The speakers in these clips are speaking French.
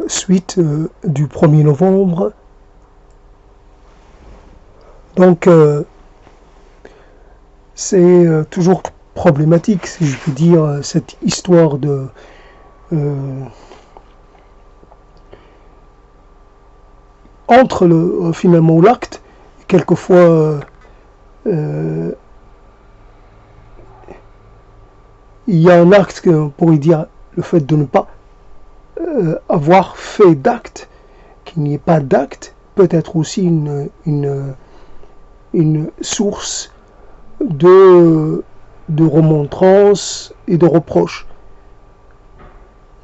suite du 1er novembre. Donc, c'est toujours problématique, si je peux dire, cette histoire de entre finalement l'acte, quelquefois il y a un acte que on pourrait dire le fait de ne pas avoir fait d'acte, qu'il n'y ait pas d'acte, peut être aussi une source de remontrance et de reproche.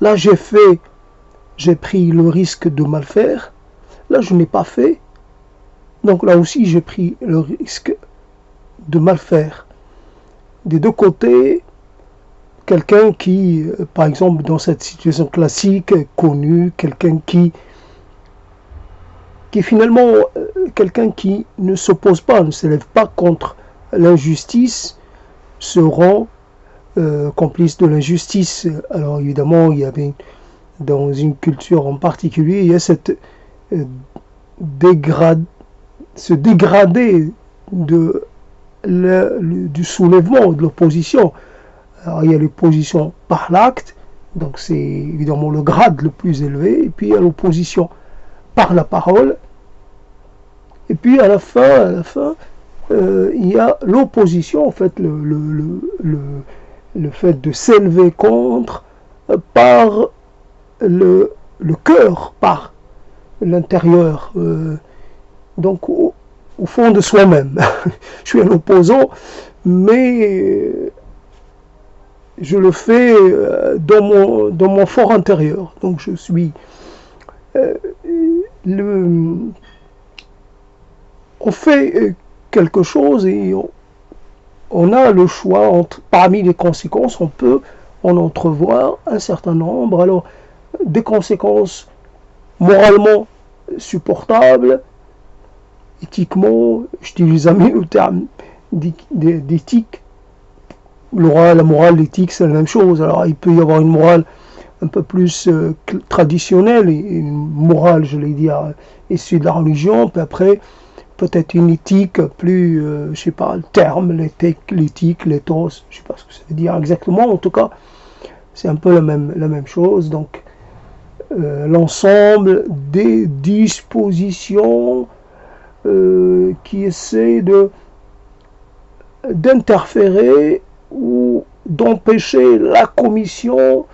Là, j'ai pris le risque de mal faire. Là, je n'ai pas fait. Donc là aussi, j'ai pris le risque de mal faire. Des deux côtés, quelqu'un qui, par exemple, dans cette situation classique, connu, quelqu'un qui finalement, quelqu'un qui ne s'oppose pas, ne s'élève pas contre l'injustice, se rend complice de l'injustice. Alors évidemment, il y avait dans une culture en particulier, il y a cette ce dégradé du soulèvement, de l'opposition. Alors il y a l'opposition par l'acte, donc c'est évidemment le grade le plus élevé, et puis il y a l'opposition par la parole, et puis à la fin, il y a l'opposition, en fait, le fait de s'élever contre par le cœur, par l'intérieur, donc au fond de soi-même. Je suis un opposant, mais je le fais dans mon fort intérieur. Donc je suis on fait quelque chose et on a le choix parmi les conséquences, on peut en entrevoir un certain nombre. Alors, des conséquences moralement supportables, éthiquement, j'utilise jamais le terme d'éthique. La morale, l'éthique, c'est la même chose. Alors, il peut y avoir une morale un peu plus traditionnelle, et une morale, je l'ai dit, issue de la religion, puis après, peut-être une éthique plus, je sais pas, le terme, l'éthique, l'éthos, je sais pas ce que ça veut dire exactement, en tout cas, c'est un peu la même chose. Donc, l'ensemble des dispositions qui essaient d'interférer ou d'empêcher la commission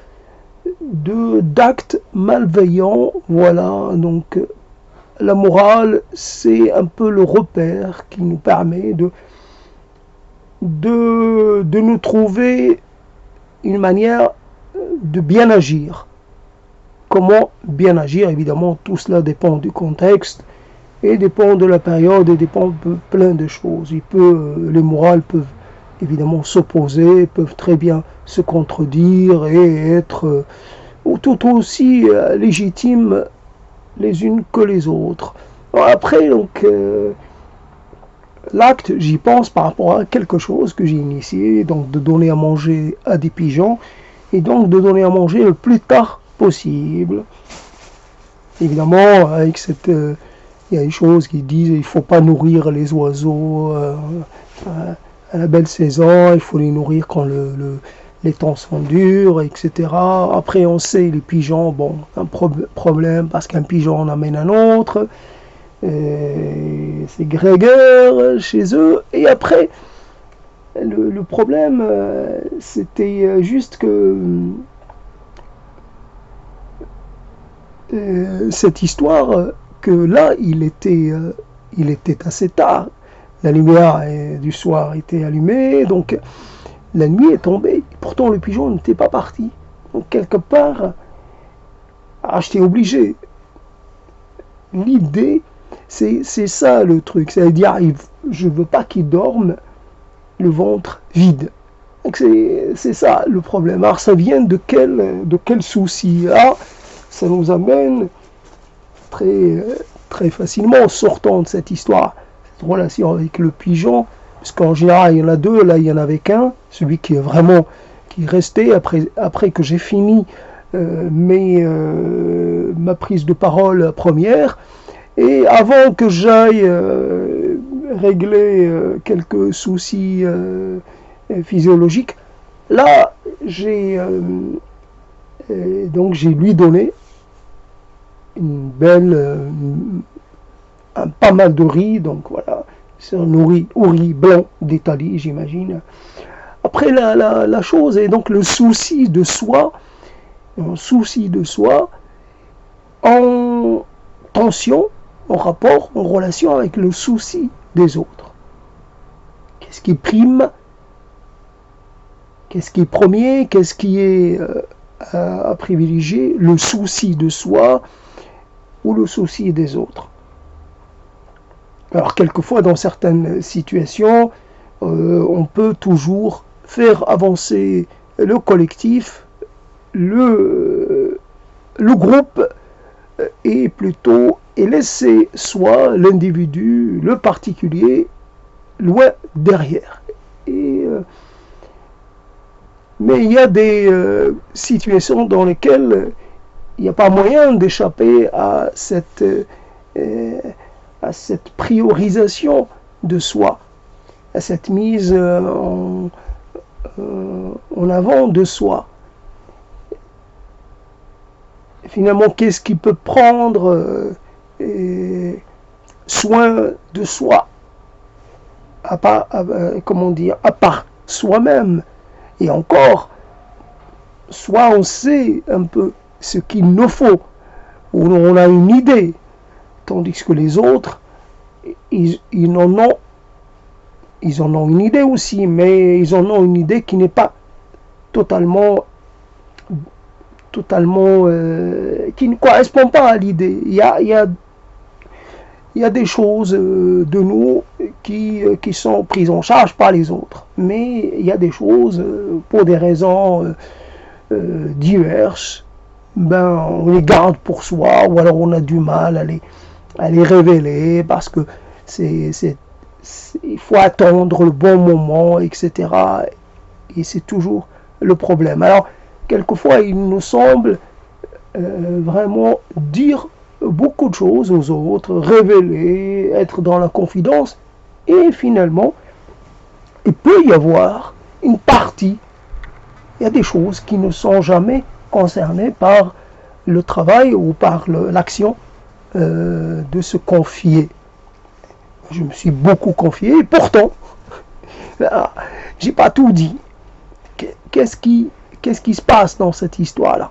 d'actes malveillants. Voilà, donc la morale, c'est un peu le repère qui nous permet de nous trouver une manière de bien agir. Comment bien agir? Évidemment, tout cela dépend du contexte et dépend de la période et dépend de plein de choses. Les morales peuvent évidemment s'opposer, peuvent très bien se contredire et être tout aussi légitimes les unes que les autres. Alors après, donc, l'acte, j'y pense par rapport à quelque chose que j'ai initié, donc de donner à manger à des pigeons, et donc de donner à manger le plus tard possible. Évidemment, avec cette... il y a des choses qui disent il ne faut pas nourrir les oiseaux à la belle saison, il faut les nourrir quand les temps sont durs, etc. Après, on sait, les pigeons, bon, un problème parce qu'un pigeon en amène un autre. C'est grégaire chez eux. Et après, le problème, c'était juste que cette histoire, que là, il était assez tard. La lumière du soir était allumée, donc la nuit est tombée. Pourtant, le pigeon n'était pas parti. Donc, quelque part, j'étais obligé. L'idée, c'est ça le truc. C'est-à-dire, je ne veux pas qu'il dorme le ventre vide. Donc, c'est ça le problème. Alors, ça vient de quel souci? Ah, ça nous amène très, très facilement en sortant de cette histoire, cette relation avec le pigeon, parce qu'en général, il y en a deux, là, il y en avait qu'un, celui qui est resté après que j'ai fini mes ma prise de parole première. Et avant que j'aille régler quelques soucis physiologiques, là, donc j'ai lui donné une belle, pas mal de riz, donc voilà, c'est un riz blanc d'Italie, j'imagine. Après, la chose est donc le souci de soi, en tension, en rapport, en relation avec le souci des autres. Qu'est-ce qui prime? Qu'est-ce qui est premier? Qu'est-ce qui est à privilégier? Le souci de soi ou le souci des autres? Alors, quelquefois, dans certaines situations, on peut toujours faire avancer le collectif, le groupe, et laisser soit l'individu, le particulier, loin derrière. Mais il y a des situations dans lesquelles il n'y a pas moyen d'échapper à cette priorisation de soi, à cette mise en avant de soi. Finalement, qu'est-ce qui peut prendre soin de soi à part soi-même? Et encore, soit on sait un peu ce qu'il nous faut, ou on a une idée, tandis que les autres, ils en ont une idée aussi, mais ils en ont une idée qui n'est pas totalement qui ne correspond pas à l'idée. Il y a des choses de nous qui sont prises en charge par les autres, mais il y a des choses, pour des raisons diverses, on les garde pour soi, ou alors on a du mal à les révéler, parce que il faut attendre le bon moment, etc. Et c'est toujours le problème. Alors, quelquefois, il nous semble vraiment dire beaucoup de choses aux autres, révéler, être dans la confidence, et finalement, il peut y avoir une partie, il y a des choses qui ne sont jamais concernées par le travail ou par l'action de se confier. Je me suis beaucoup confié, et pourtant, j'ai pas tout dit. Qu'est-ce qui se passe dans cette histoire-là?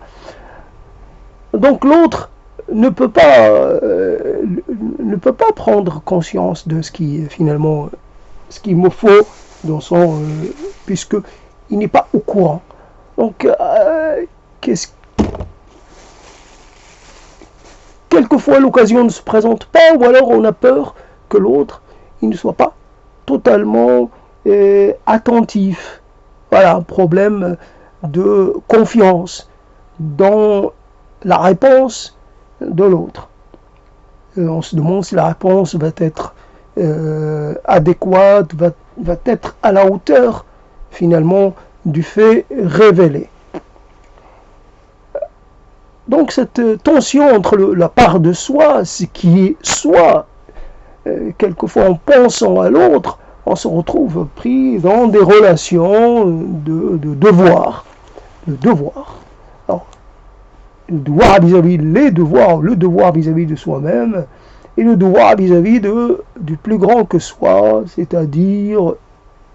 Donc l'autre ne peut pas prendre conscience de ce qui me faut dans son puisque il n'est pas au courant. Donc quelquefois l'occasion ne se présente pas, ou alors on a peur que l'autre il ne soit pas totalement attentif. Voilà, un problème de confiance dans la réponse de l'autre. On se demande si la réponse va être adéquate, va être à la hauteur finalement du fait révélé. Donc cette tension entre la part de soi, ce qui est soi, quelquefois en pensant à l'autre, on se retrouve pris dans des relations de devoir. Le devoir. Alors, le devoir vis-à-vis les devoirs, le devoir vis-à-vis de soi-même, et le devoir vis-à-vis du plus grand que soi, c'est-à-dire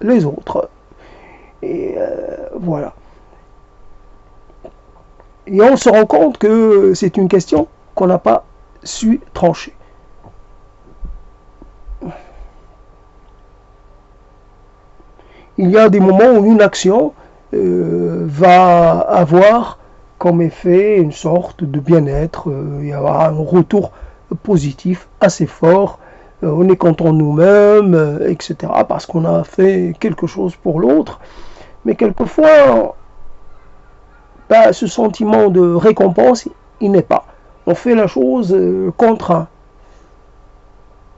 les autres. Et voilà. Et on se rend compte que c'est une question qu'on n'a pas su trancher. Il y a des moments où une action va avoir comme effet une sorte de bien-être, il y aura un retour positif assez fort, on est content de nous-mêmes, etc., parce qu'on a fait quelque chose pour l'autre. Mais quelquefois, ce sentiment de récompense, il n'est pas. On fait la chose contraint,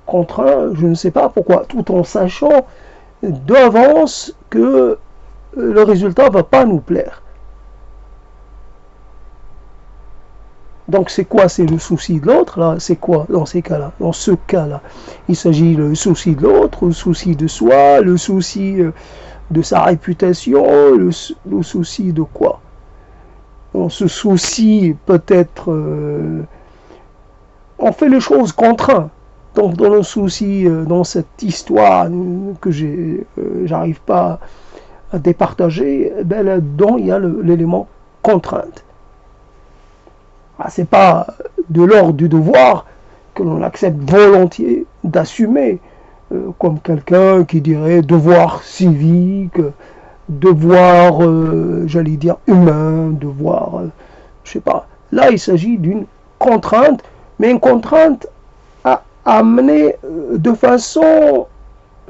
je ne sais pas pourquoi, tout en sachant d'avance que le résultat ne va pas nous plaire. Donc c'est quoi? C'est le souci de l'autre, là. C'est quoi dans ces cas-là? Dans ce cas-là, il s'agit le souci de l'autre, le souci de soi, le souci de sa réputation, le souci de quoi? On se soucie peut-être... on fait les choses contraintes. Donc dans le souci, dans cette histoire que j'arrive pas à départager, ben là-dedans il y a l'élément contrainte. Ah, c'est pas de l'ordre du devoir que l'on accepte volontiers d'assumer, comme quelqu'un qui dirait devoir civique, devoir, j'allais dire, humain, devoir, je sais pas. Là, il s'agit d'une contrainte, mais une contrainte à amener de façon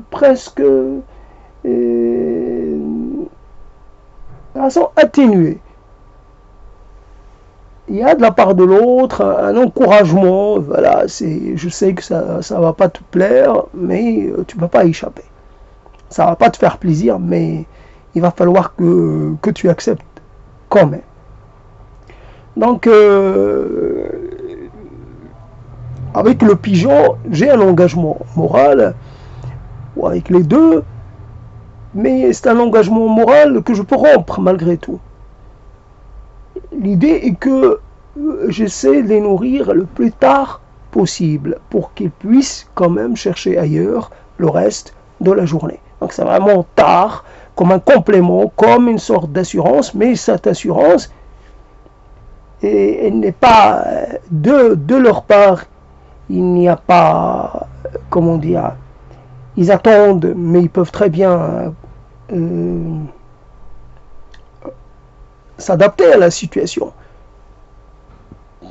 presque atténuée. Il y a de la part de l'autre un encouragement, voilà, je sais que ça ne va pas te plaire, mais tu ne peux pas échapper. Ça ne va pas te faire plaisir, mais il va falloir que tu acceptes quand même. Donc, avec le pigeon, j'ai un engagement moral, ou avec les deux, mais c'est un engagement moral que je peux rompre malgré tout. L'idée est que j'essaie de les nourrir le plus tard possible pour qu'ils puissent quand même chercher ailleurs le reste de la journée. Donc c'est vraiment tard, comme un complément, comme une sorte d'assurance, mais cette assurance, elle n'est pas de leur part, il n'y a pas, comment dire, ils attendent, mais ils peuvent très bien s'adapter à la situation. Au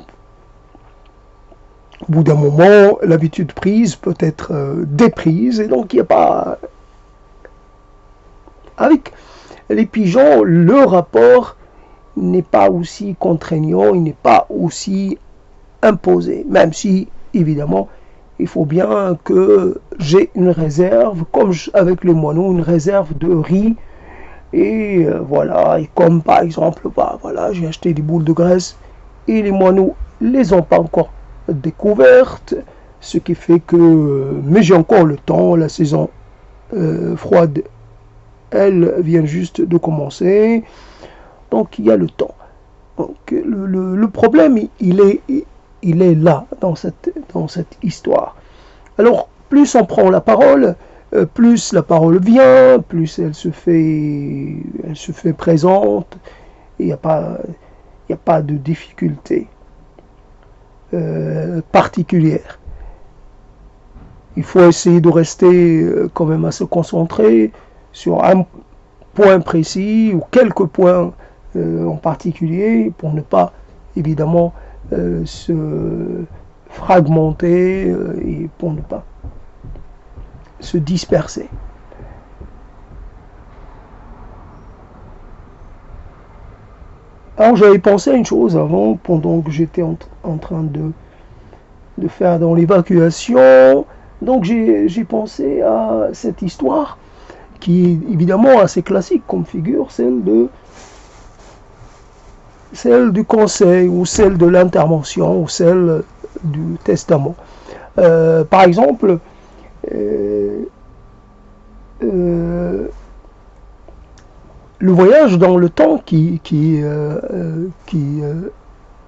bout d'un moment, l'habitude prise peut être déprise, et donc il n'y a pas... Avec les pigeons, le rapport n'est pas aussi contraignant, il n'est pas aussi imposé, même si, évidemment, il faut bien que j'ai une réserve, comme avec les moineaux, une réserve de riz, et voilà, et comme par exemple, bah, voilà, j'ai acheté des boules de graisse, et les moineaux les ont pas encore découvertes, ce qui fait que, mais j'ai encore le temps, la saison froide, elle vient juste de commencer, donc il y a le temps. Donc le problème, il est là, dans cette histoire. Alors, plus on prend la parole, plus la parole vient, plus elle se fait présente, il n'y a pas de difficulté particulière. Il faut essayer de rester quand même assez concentré sur un point précis ou quelques points en particulier pour ne pas évidemment se fragmenter et pour ne pas se disperser. Alors j'avais pensé à une chose avant, pendant que j'étais en train de faire dans l'évacuation. Donc j'ai pensé à cette histoire qui est évidemment assez classique comme figure, celle du conseil ou celle de l'intervention ou celle du testament. Par exemple, le voyage dans le temps qui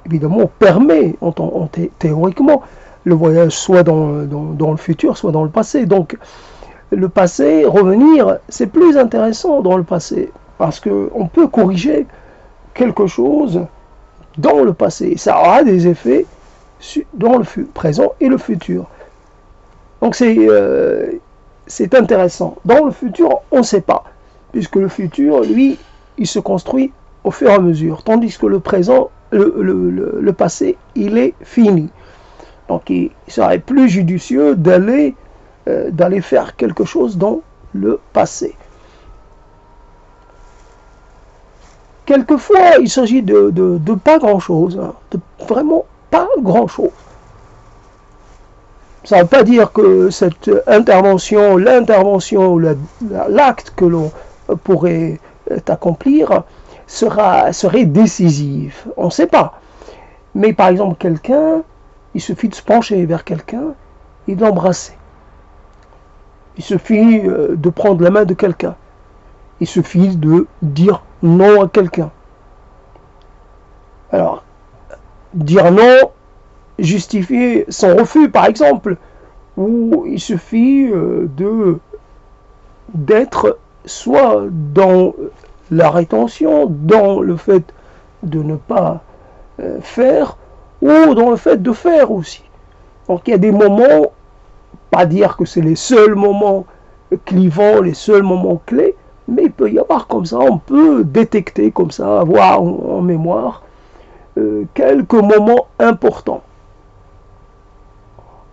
évidemment permet théoriquement le voyage soit dans le futur, soit dans le passé. Donc le passé, revenir, c'est plus intéressant dans le passé parce qu'on peut corriger quelque chose dans le passé. Ça aura des effets dans le présent et le futur. Donc c'est intéressant. Dans le futur, on ne sait pas, puisque le futur, lui, il se construit au fur et à mesure, tandis que le présent, le passé, il est fini. Donc il serait plus judicieux d'aller faire quelque chose dans le passé. Quelquefois, il s'agit de pas grand-chose, hein, de vraiment pas grand-chose. Ça ne veut pas dire que cette l'intervention ou l'acte que l'on pourrait accomplir serait décisif. On ne sait pas. Mais par exemple, quelqu'un, il suffit de se pencher vers quelqu'un et de l'embrasser. Il suffit de prendre la main de quelqu'un. Il suffit de dire non à quelqu'un. Alors, dire non, justifier son refus, par exemple, ou il suffit d'être soit dans la rétention, dans le fait de ne pas faire, ou dans le fait de faire aussi. Donc il y a des moments, pas dire que c'est les seuls moments clivants, les seuls moments clés, mais il peut y avoir comme ça, on peut détecter comme ça, avoir en mémoire quelques moments importants.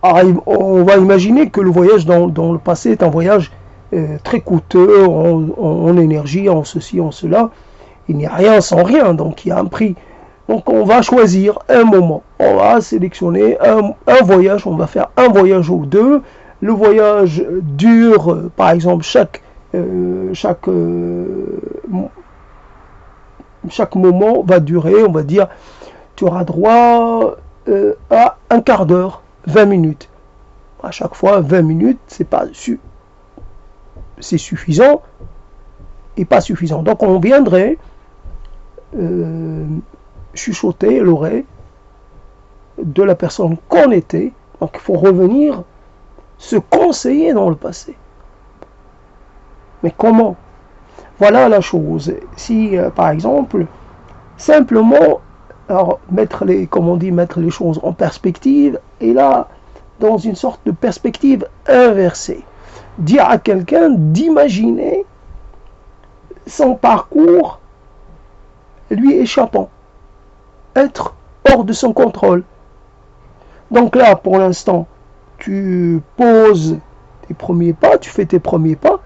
Alors, on va imaginer que le voyage dans le passé est un voyage très coûteux en énergie, en ceci, en cela. Il n'y a rien sans rien, donc il y a un prix. Donc on va choisir un moment, on va sélectionner un voyage, on va faire un voyage ou deux. Le voyage dure, par exemple, chaque moment va durer, on va dire, tu auras droit à un quart d'heure, 20 minutes. À chaque fois, 20 minutes, c'est suffisant et pas suffisant. Donc on viendrait chuchoter l'oreille de la personne qu'on était. Donc il faut revenir se conseiller dans le passé. Mais comment? Voilà la chose. Si par exemple, simplement alors, mettre les choses en perspective, et là, dans une sorte de perspective inversée. Dire à quelqu'un d'imaginer son parcours lui échappant, être hors de son contrôle. Donc là, pour l'instant, tu poses tes premiers pas, tu fais tes premiers pas,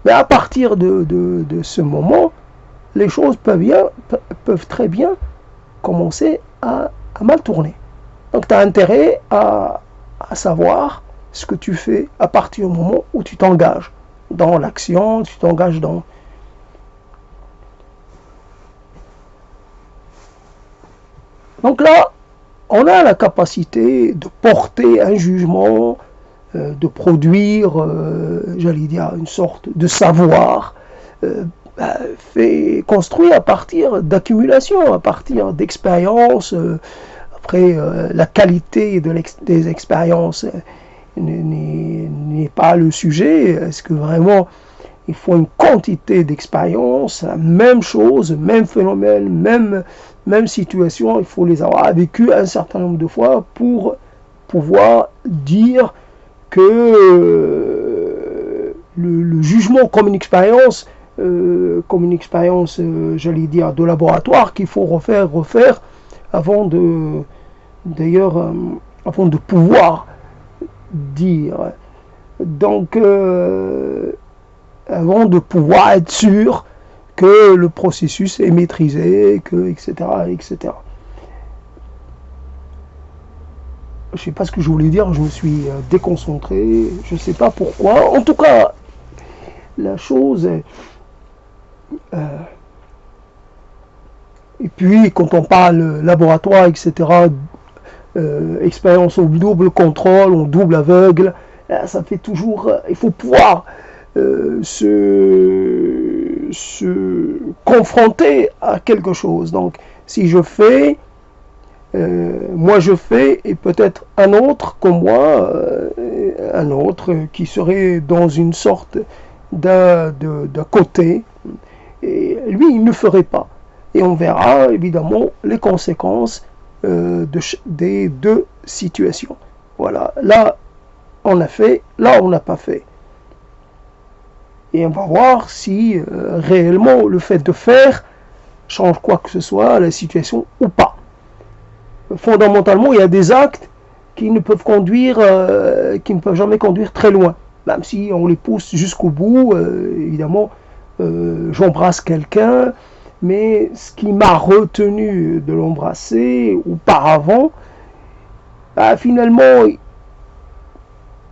mais à partir de ce moment, les choses peuvent très bien commencer à mal tourner. Donc tu as intérêt à savoir ce que tu fais à partir du moment où tu t'engages dans l'action, tu t'engages dans... Donc là, on a la capacité de porter un jugement, de produire, j'allais dire, une sorte de savoir, fait construit à partir d'accumulation, à partir d'expériences. Après, la qualité des expériences n'est pas le sujet. Est-ce que vraiment il faut une quantité d'expérience, la même chose, même phénomène, même situation, il faut les avoir vécues un certain nombre de fois pour pouvoir dire que le jugement comme une expérience, j'allais dire, de laboratoire qu'il faut refaire avant de pouvoir dire. Donc, avant de pouvoir être sûr que le processus est maîtrisé, etc., etc. Je ne sais pas ce que je voulais dire, je me suis déconcentré, je ne sais pas pourquoi. En tout cas, la chose est... et puis, quand on parle laboratoire, etc., expérience au double contrôle, au double aveugle, ça fait toujours... il faut pouvoir se confronter à quelque chose. Donc, si je fais, moi je fais, et peut-être un autre comme moi, un autre qui serait dans une sorte d'un côté, et lui il ne ferait pas. Et on verra évidemment les conséquences des deux situations. Voilà, là on a fait, là on n'a pas fait. Et on va voir si réellement le fait de faire change quoi que ce soit à la situation ou pas. Fondamentalement, il y a des actes qui ne peuvent jamais conduire très loin. Même si on les pousse jusqu'au bout, évidemment, j'embrasse quelqu'un, mais ce qui m'a retenu de l'embrasser auparavant, finalement,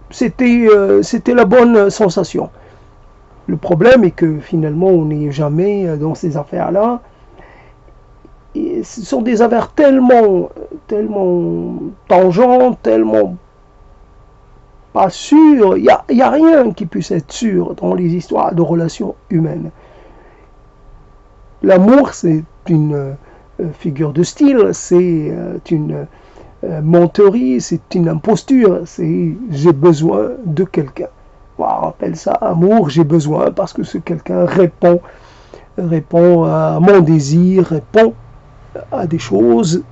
c'était la bonne sensation. Le problème est que finalement, on n'est jamais dans ces affaires-là. Et ce sont des affaires tellement tangentes, tellement pas sûres. Il y a rien qui puisse être sûr dans les histoires de relations humaines. L'amour, c'est une figure de style, c'est une menterie, c'est une imposture, c'est j'ai besoin de quelqu'un. On appelle ça amour, j'ai besoin parce que ce quelqu'un répond à mon désir, répond à des choses.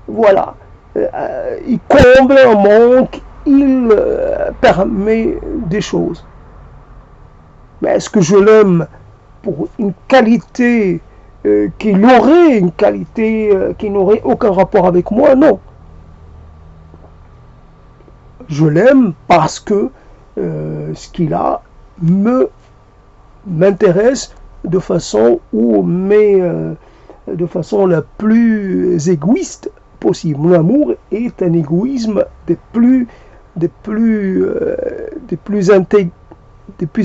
Voilà. Il comble un manque, il permet des choses. Mais est-ce que je l'aime pour une qualité qu'il aurait, une qualité qui n'aurait aucun rapport avec moi? Non. Je l'aime parce que ce qu'il a m'intéresse de façon de façon la plus égoïste possible. L'amour est un égoïsme des plus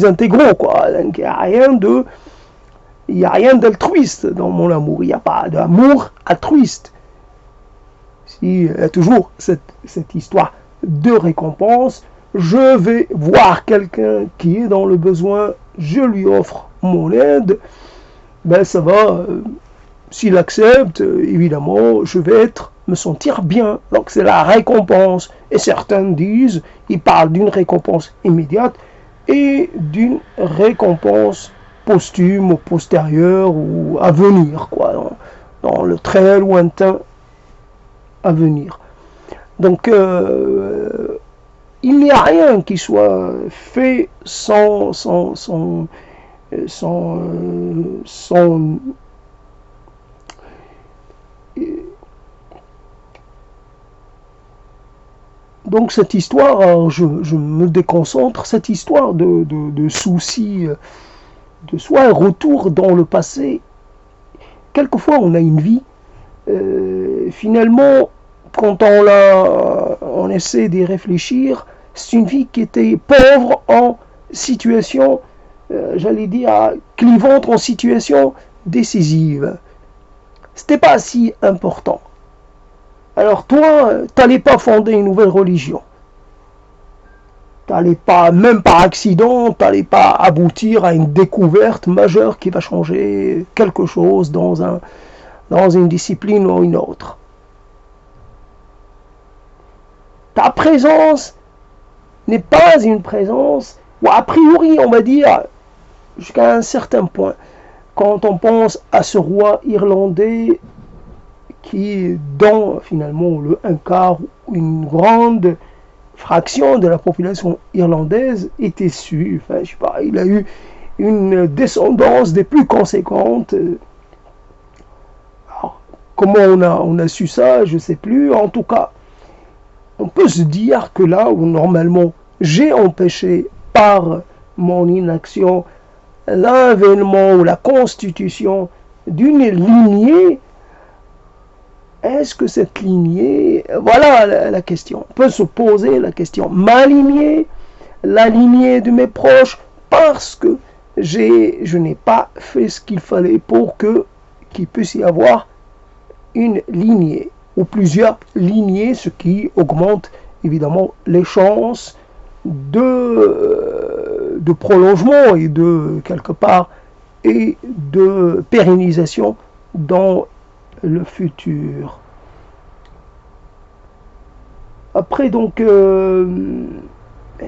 intégraux, quoi. Donc, il n'y a rien d'altruiste dans mon amour. Il n'y a pas d'amour altruiste. Il y a toujours cette histoire de récompense. Je vais voir quelqu'un qui est dans le besoin, je lui offre mon aide, ben ça va, s'il accepte, évidemment, je vais me sentir bien. Donc c'est la récompense. Et certains disent, ils parlent d'une récompense immédiate et d'une récompense posthume ou postérieure ou à venir, quoi, dans le très lointain avenir. Donc il n'y a rien qui soit fait sans donc cette histoire, alors je me déconcentre, cette histoire de soucis de soi, un retour dans le passé. Quelquefois on a une vie, finalement quand on essaie d'y réfléchir, c'est une vie qui était pauvre en situation, j'allais dire, clivante en situation décisive. C'était pas si important. Alors toi, t'allais pas fonder une nouvelle religion. T'allais pas, même par accident, t'allais pas aboutir à une découverte majeure qui va changer quelque chose dans une discipline ou une autre. Ta présence n'est pas une présence, ou a priori, on va dire, jusqu'à un certain point. Quand on pense à ce roi irlandais qui, dont finalement un quart ou une grande fraction de la population irlandaise est issue, enfin, je sais pas, il a eu une descendance des plus conséquentes. Alors, comment on a su ça, je ne sais plus. En tout cas, on peut se dire que là où normalement j'ai empêché par mon inaction l'avènement ou la constitution d'une lignée, est-ce que cette lignée, voilà la question, on peut se poser la question, ma lignée, la lignée de mes proches, parce que je n'ai pas fait ce qu'il fallait pour qu'il puisse y avoir une lignée ou plusieurs lignées, ce qui augmente évidemment les chances de prolongement et de quelque part et de pérennisation dans le futur. Après donc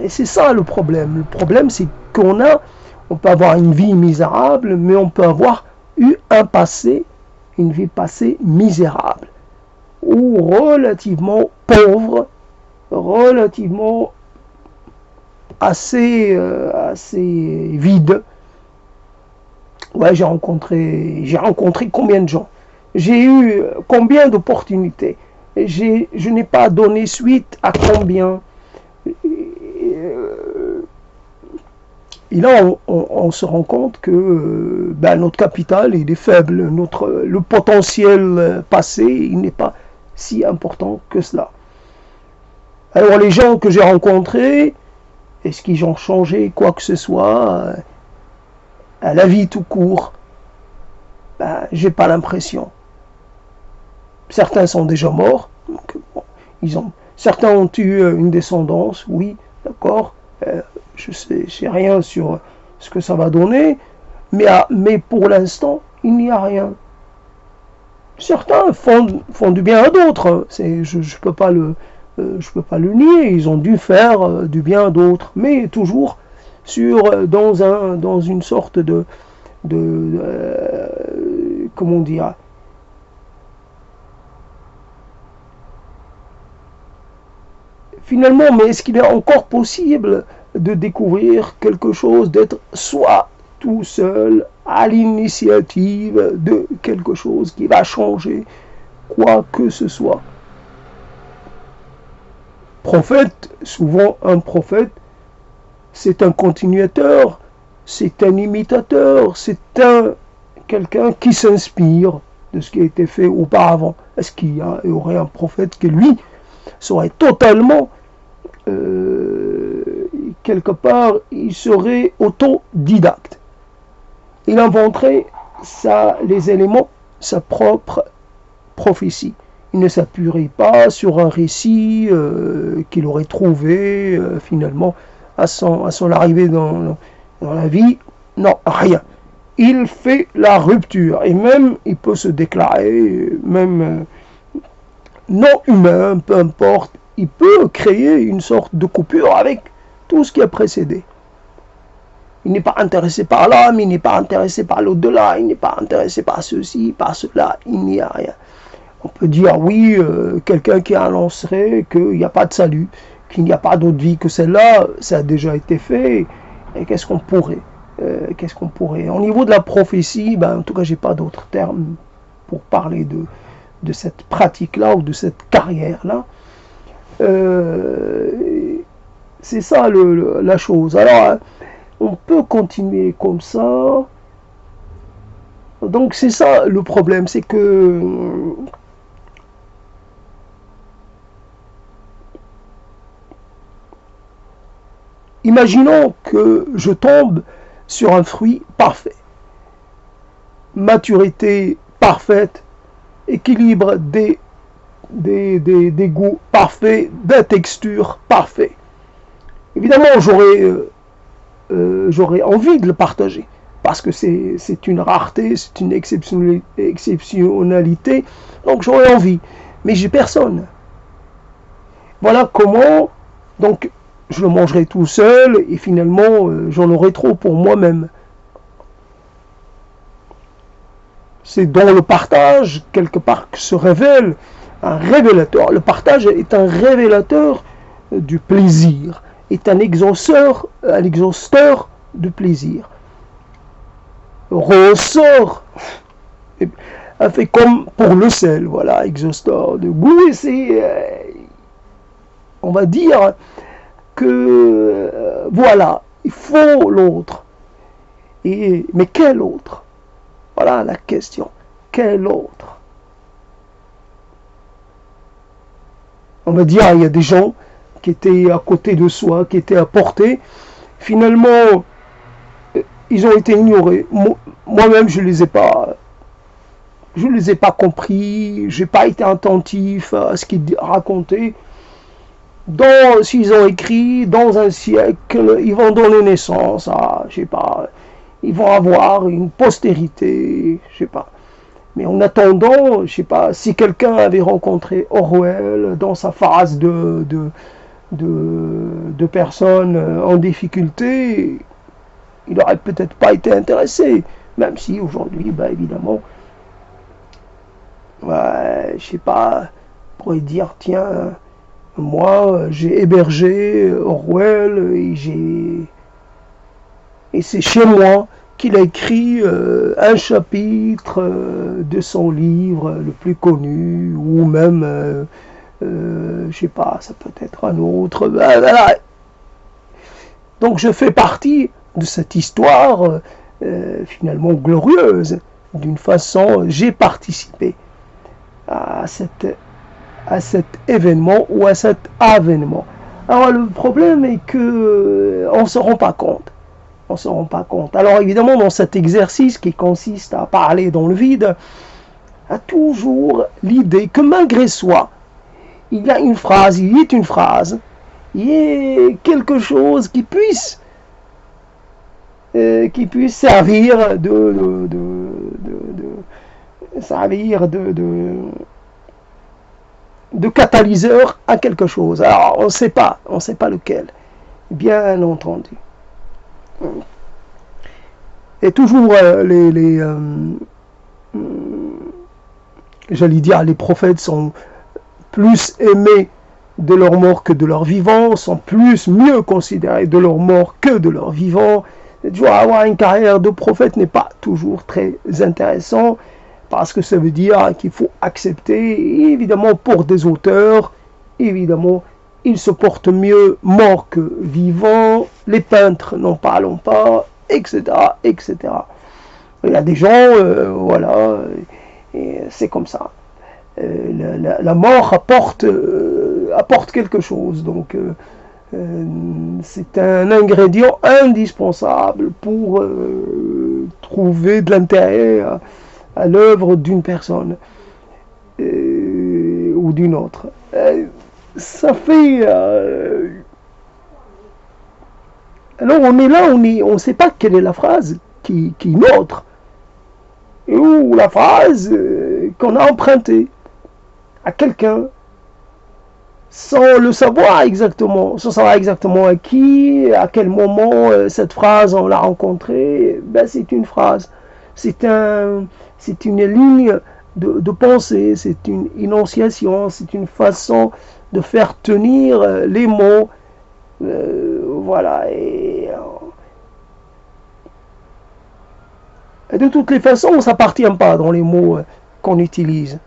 c'est ça le problème. Le problème c'est on peut avoir une vie misérable, mais on peut avoir eu un passé, une vie passée misérable ou relativement pauvre, relativement assez vide. Ouais, j'ai rencontré combien de gens, j'ai eu combien d'opportunités, je n'ai pas donné suite à combien. Et là, on se rend compte que notre capital il est faible, le potentiel passé il n'est pas si important que cela. Alors les gens que j'ai rencontrés, est-ce qu'ils ont changé quoi que ce soit à la vie tout court? Ben, j'ai pas l'impression. Certains sont déjà morts. Donc, bon, certains ont eu une descendance, oui, d'accord. Je sais rien sur ce que ça va donner, mais pour l'instant, il n'y a rien. Certains font du bien à d'autres. Je peux pas je peux pas le nier. Ils ont dû faire du bien à d'autres, mais toujours dans une sorte comment dire, finalement, mais est-ce qu'il est encore possible de découvrir quelque chose, d'être soit tout seul à l'initiative de quelque chose qui va changer quoi que ce soit? Prophète, souvent un prophète, c'est un continuateur, c'est un imitateur, c'est quelqu'un qui s'inspire de ce qui a été fait auparavant. Est-ce qu'il y aurait un prophète qui, lui, serait totalement, quelque part, il serait autodidacte. Il inventerait les éléments, sa propre prophétie. Il ne s'appuierait pas sur un récit qu'il aurait trouvé finalement à son arrivée dans la vie. Non, rien. Il fait la rupture et même il peut se déclarer même non humain, peu importe. Il peut créer une sorte de coupure avec tout ce qui a précédé. Il n'est pas intéressé par l'âme, il n'est pas intéressé par l'au-delà, il n'est pas intéressé par ceci, par cela, il n'y a rien. On peut dire, oui, quelqu'un qui annoncerait qu'il n'y a pas de salut, qu'il n'y a pas d'autre vie que celle-là, ça a déjà été fait, et qu'est-ce qu'on pourrait Au niveau de la prophétie, ben, en tout cas, j'ai pas d'autres termes pour parler de cette pratique-là ou de cette carrière-là. C'est ça la chose. Alors, on peut continuer comme ça. Donc, c'est ça le problème, c'est que imaginons que je tombe sur un fruit parfait. Maturité parfaite, équilibre des goûts parfaits, des textures parfaites. Évidemment, j'aurais envie de le partager parce que c'est une rareté, c'est une exceptionnalité, donc j'aurais envie, mais j'ai personne. Voilà comment, donc je le mangerai tout seul et finalement j'en aurai trop pour moi-même. C'est dans le partage, quelque part, que se révèle un révélateur. Le partage est un révélateur du plaisir, est un exhausteur de plaisir. Ressort, fait comme pour le sel, voilà, exhausteur de goût, et c'est, on va dire que, voilà, il faut l'autre. Mais quel autre? Voilà la question. Quel autre? On va dire, il y a des gens qui étaient à côté de soi, qui étaient à portée. Finalement, ils ont été ignorés. Moi-même, je les ai pas compris. J'ai pas été attentif à ce qu'ils racontaient. S'ils ont écrit dans un siècle, ils vont donner naissance à, je sais pas, ils vont avoir une postérité, je sais pas. Mais en attendant, je sais pas, si quelqu'un avait rencontré Orwell dans sa phase de personnes en difficulté, il n'aurait peut-être pas été intéressé. Même si aujourd'hui, bah, évidemment, ouais, je sais pas, on pourrait dire, tiens, moi, j'ai hébergé Orwell et c'est chez moi qu'il a écrit un chapitre de son livre le plus connu, ou même, je sais pas, ça peut être un autre. Voilà. Donc je fais partie de cette histoire finalement glorieuse. D'une façon, j'ai participé à cet événement ou à cet avènement. Alors le problème est que on ne se rend pas compte. on ne se rend pas compte. Alors évidemment, dans cet exercice qui consiste à parler dans le vide, a toujours l'idée que malgré soi, il y a une phrase, il y ait une phrase, il y ait quelque chose qui puisse servir de catalyseur à quelque chose. Alors on ne sait pas lequel, bien entendu. Et toujours j'allais dire, les prophètes sont plus aimés de leur mort que de leur vivant, sont mieux considérés de leur mort que de leur vivant. Avoir une carrière de prophète n'est pas toujours très intéressant, parce que ça veut dire qu'il faut accepter, évidemment pour des auteurs, évidemment, ils se portent mieux morts que vivants, les peintres n'en parlons pas, etc., etc. Il y a des gens, voilà, et c'est comme ça. La mort apporte quelque chose, donc c'est un ingrédient indispensable pour trouver de l'intérêt à l'œuvre d'une personne ou d'une autre. Ça fait... alors on est là, on ne sait pas quelle est la phrase qui est nôtre, ou la phrase qu'on a empruntée à quelqu'un, sans le savoir exactement, sans savoir exactement à qui, à quel moment cette phrase on l'a rencontrée. Ben, c'est une phrase, c'est une ligne de pensée, c'est une énonciation, c'est une façon de faire tenir les mots, voilà. Et de toutes les façons, on ne s'appartient pas dans les mots qu'on utilise.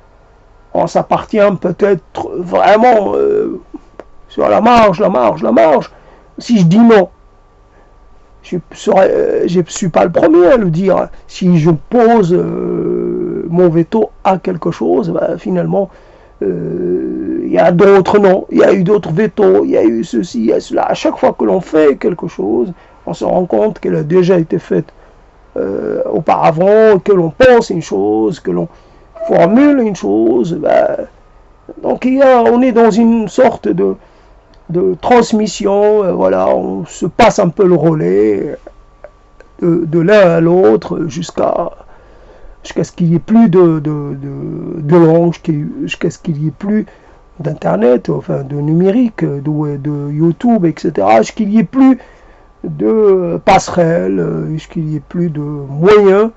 On s'appartient peut-être vraiment sur la marge. Si je dis non, je ne suis pas le premier à le dire. Si je pose mon veto à quelque chose, ben, finalement, il y a d'autres non, il y a eu d'autres vétos, il y a eu ceci, il y a cela. À chaque fois que l'on fait quelque chose, on se rend compte qu'elle a déjà été faite auparavant, que l'on pense une chose, que l'on formule une chose. Ben, donc on est dans une sorte de transmission, voilà, on se passe un peu le relais de l'un à l'autre jusqu'à ce qu'il n'y ait plus de langue, jusqu'à ce qu'il n'y ait plus d'internet, enfin de numérique, de YouTube, etc., jusqu'à ce qu'il n'y ait plus de passerelles, jusqu'à ce qu'il n'y ait plus de moyens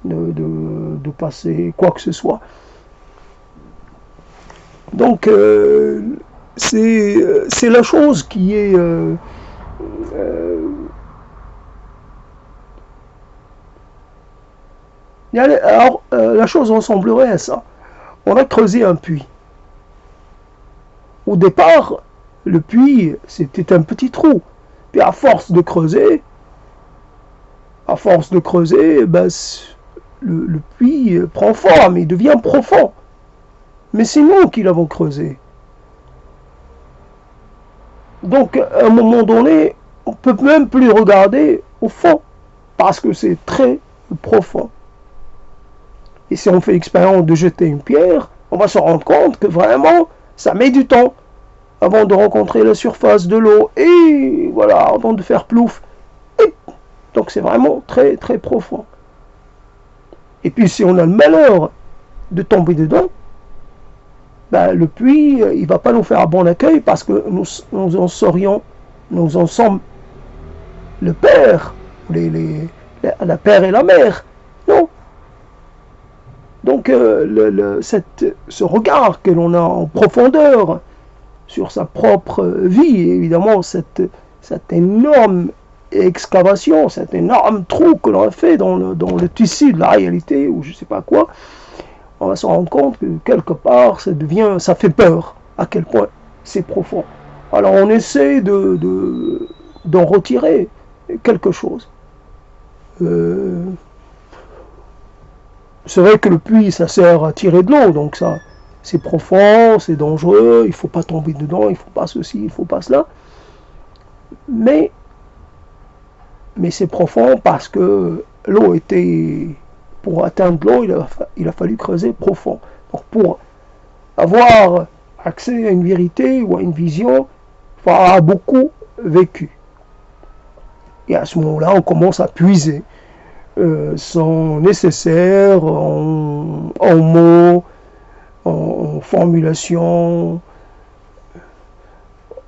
de passer quoi que ce soit. Donc c'est la chose qui est alors la chose ressemblerait à ça. On a creusé un puits. Au départ, le puits, c'était un petit trou. Puis à force de creuser, ben, le puits prend forme, il devient profond. Mais c'est nous qui l'avons creusé. Donc, à un moment donné, on ne peut même plus regarder au fond, parce que c'est très profond. Et si on fait l'expérience de jeter une pierre, on va se rendre compte que vraiment, ça met du temps avant de rencontrer la surface de l'eau. Et voilà, avant de faire plouf. Et donc, c'est vraiment très, très profond. Et puis, si on a le malheur de tomber dedans, ben, le puits, il ne va pas nous faire un bon accueil parce que nous en sommes le père, la père et la mère. Non. Donc, ce regard que l'on a en profondeur sur sa propre vie, évidemment, cette énorme excavation, cet énorme trou que l'on a fait dans le tissu de la réalité, ou je ne sais pas quoi, on va se rendre compte que quelque part, ça fait peur à quel point c'est profond. Alors on essaie d'en retirer quelque chose. C'est vrai que le puits, ça sert à tirer de l'eau, donc ça, c'est profond, c'est dangereux, il ne faut pas tomber dedans, il ne faut pas ceci, il ne faut pas cela. Mais mais c'est profond parce que l'eau était, pour atteindre l'eau, il a fallu creuser profond. Donc pour avoir accès à une vérité ou à une vision, il faut avoir beaucoup vécu. Et à ce moment-là, on commence à puiser son nécessaire en mots, en formulation,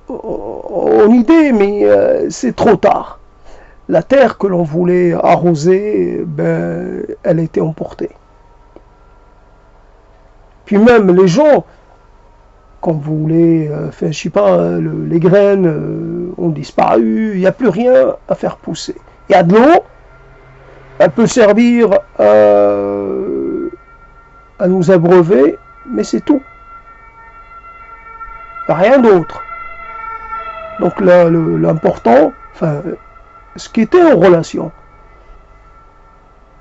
en idée, mais c'est trop tard. La terre que l'on voulait arroser, ben, elle a été emportée. Puis même les gens, quand vous voulez, je sais pas, les graines ont disparu, il n'y a plus rien à faire pousser. Il y a de l'eau, elle peut servir à nous abreuver, mais c'est tout. Il n'y a rien d'autre. Donc l'important, enfin, ce qui était en relation,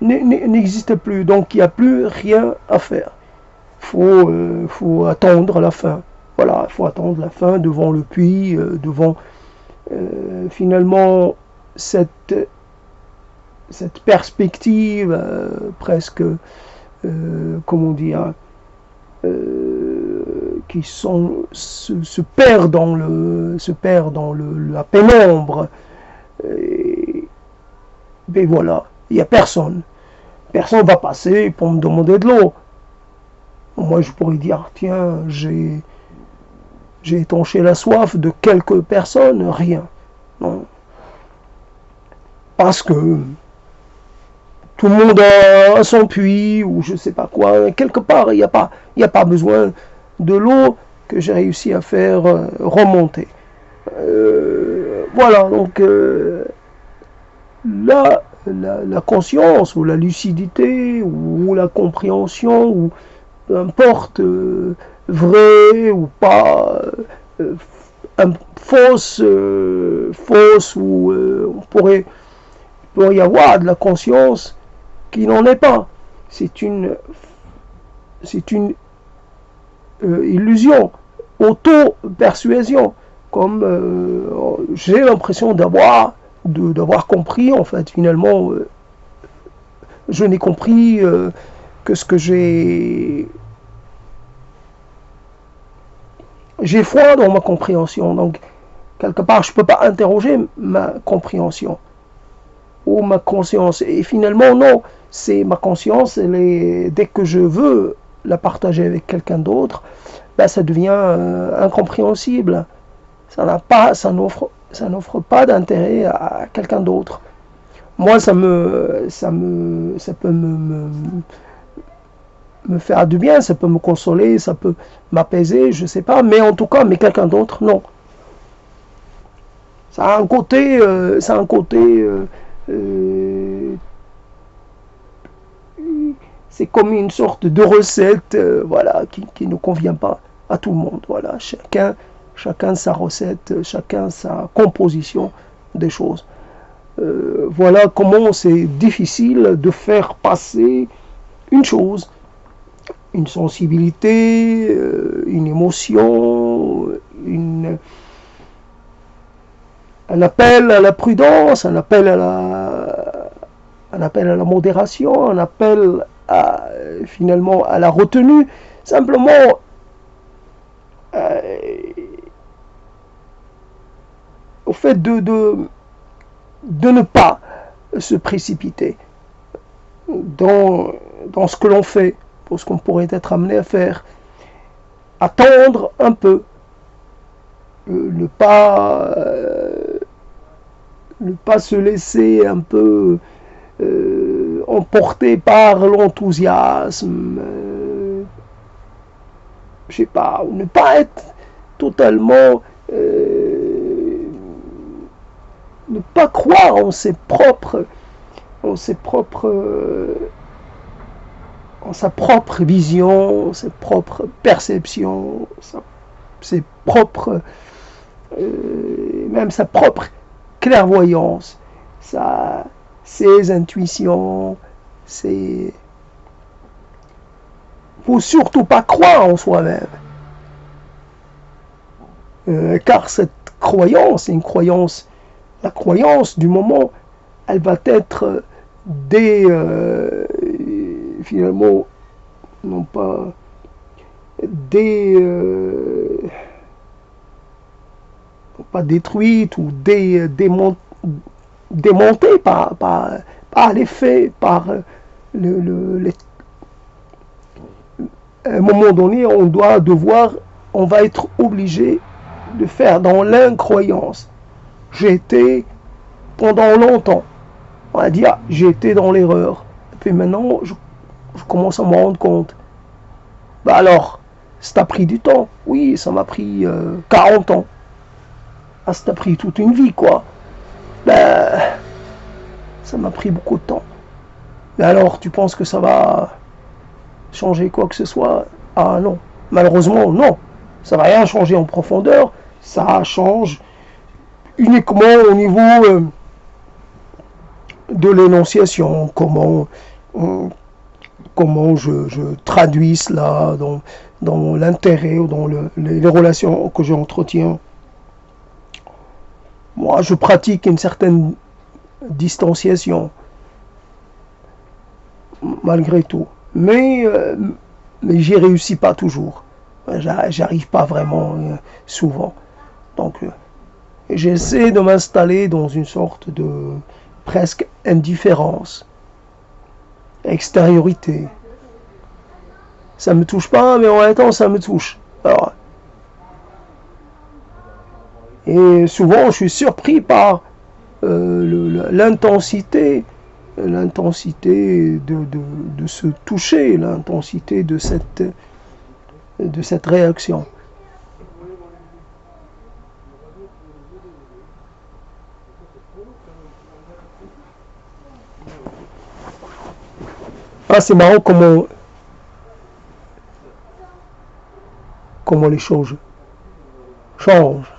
n'existe plus. Donc il n'y a plus rien à faire. Faut attendre la fin. Voilà, il faut attendre la fin devant le puits, devant finalement cette perspective presque, comment dire, qui se perd dans la pénombre. Mais voilà, il n'y a personne. Personne va passer pour me demander de l'eau. Moi, je pourrais dire, tiens, j'ai étanché la soif de quelques personnes, rien. Non. Parce que tout le monde a son puits, ou je sais pas quoi. Quelque part, il n'y a pas besoin de l'eau que j'ai réussi à faire remonter. Voilà, donc là, la conscience, ou la lucidité, ou la compréhension, ou peu importe, vrai ou pas, fausse, ou on pourrait y avoir de la conscience qui n'en est pas. C'est une illusion, auto-persuasion, comme j'ai l'impression d'avoir compris, en fait, finalement, je n'ai compris que ce que j'ai foi dans ma compréhension. Donc, quelque part, je ne peux pas interroger ma compréhension ou ma conscience. Et finalement, non, c'est ma conscience, dès que je veux la partager avec quelqu'un d'autre, ben, ça devient incompréhensible. Ça n'offre pas d'intérêt à quelqu'un d'autre. Moi, ça peut me faire du bien, ça peut me consoler, ça peut m'apaiser, je sais pas, mais en tout cas, mais quelqu'un d'autre, non. Ça a un côté, c'est comme une sorte de recette, voilà, qui ne convient pas à tout le monde. Voilà, chacun sa recette, chacun sa composition des choses. Voilà comment c'est difficile de faire passer une chose, une sensibilité, une émotion, un appel à la prudence, un appel à la modération, un appel finalement à la retenue, simplement au fait de ne pas se précipiter dans ce que l'on fait, pour ce qu'on pourrait être amené à faire. Attendre un peu, ne pas se laisser un peu emporter par l'enthousiasme, je sais pas, ou ne pas être totalement, ne pas croire en sa propre vision, ses propres perceptions, même sa propre clairvoyance, ses intuitions, faut surtout pas croire en soi-même. Car cette croyance est une croyance, la croyance du moment elle va être finalement, non pas pas détruite ou démontée par les faits, par à un moment donné, on va être obligé de faire dans l'incroyance. J'ai été pendant longtemps, on va dire, j'ai été dans l'erreur. Et puis maintenant, je commence à me rendre compte. Bah alors, ça t'a pris du temps. Oui, ça m'a pris 40 ans. Ah, ça t'a pris toute une vie, quoi. Ben, ça m'a pris beaucoup de temps. Mais alors, tu penses que ça va changer quoi que ce soit? Ah non, malheureusement, non. Ça va rien changer en profondeur. Ça change uniquement au niveau de l'énonciation. Comment je traduis cela dans l'intérêt ou dans les relations que j'entretiens. Moi, je pratique une certaine distanciation, malgré tout. Mais j'y réussis pas toujours. J'arrive pas vraiment souvent. Donc, j'essaie de m'installer dans une sorte de presque indifférence, extériorité. Ça me touche pas, mais en même temps, ça me touche. Alors, et souvent, je suis surpris par l'intensité de se toucher, l'intensité de cette réaction. Ah, c'est marrant comment les choses changent.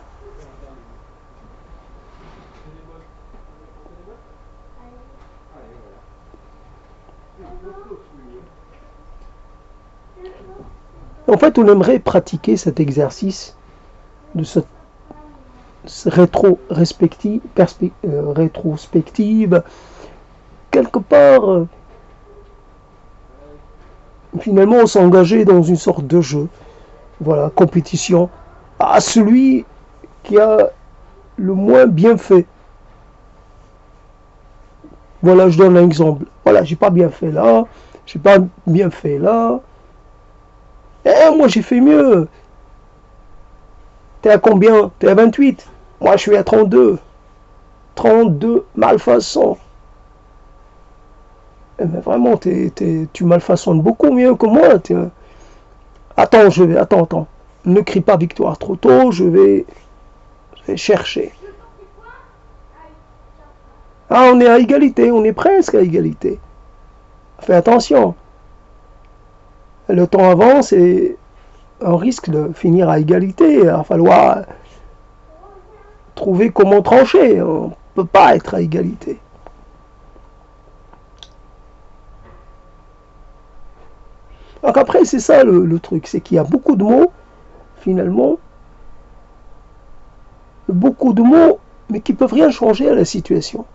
En fait, on aimerait pratiquer cet exercice de cette rétrospective, quelque part, finalement, s'engager dans une sorte de jeu, voilà, compétition, à celui qui a le moins bien fait. Voilà, je donne un exemple. Voilà, j'ai pas bien fait là, j'ai pas bien fait là. Moi, j'ai fait mieux. T'es à combien? T'es à 28. Moi, je suis à 32. 32 malfaçons. Mais vraiment, tu malfaçonnes beaucoup mieux que moi. Attends. Ne crie pas victoire trop tôt, je vais chercher. Ah, on est à égalité, on est presque à égalité. Fais attention. Le temps avance et on risque de finir à égalité. Il va falloir trouver comment trancher. On ne peut pas être à égalité. Donc après, c'est ça le truc. C'est qu'il y a beaucoup de mots, finalement. Beaucoup de mots, mais qui ne peuvent rien changer à la situation.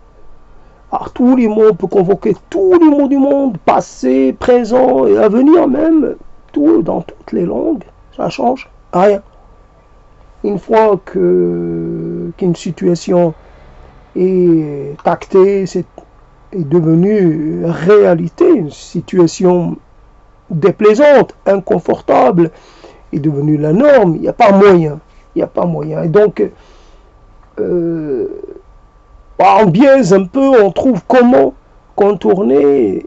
Alors tous les mots, on peut convoquer tous les mots du monde, passé, présent et à venir même, tout dans toutes les langues, ça change rien. Une fois qu'une situation est actée, est devenue réalité, une situation déplaisante, inconfortable, est devenue la norme, il n'y a pas moyen. Et donc, on biaise un peu, on trouve comment contourner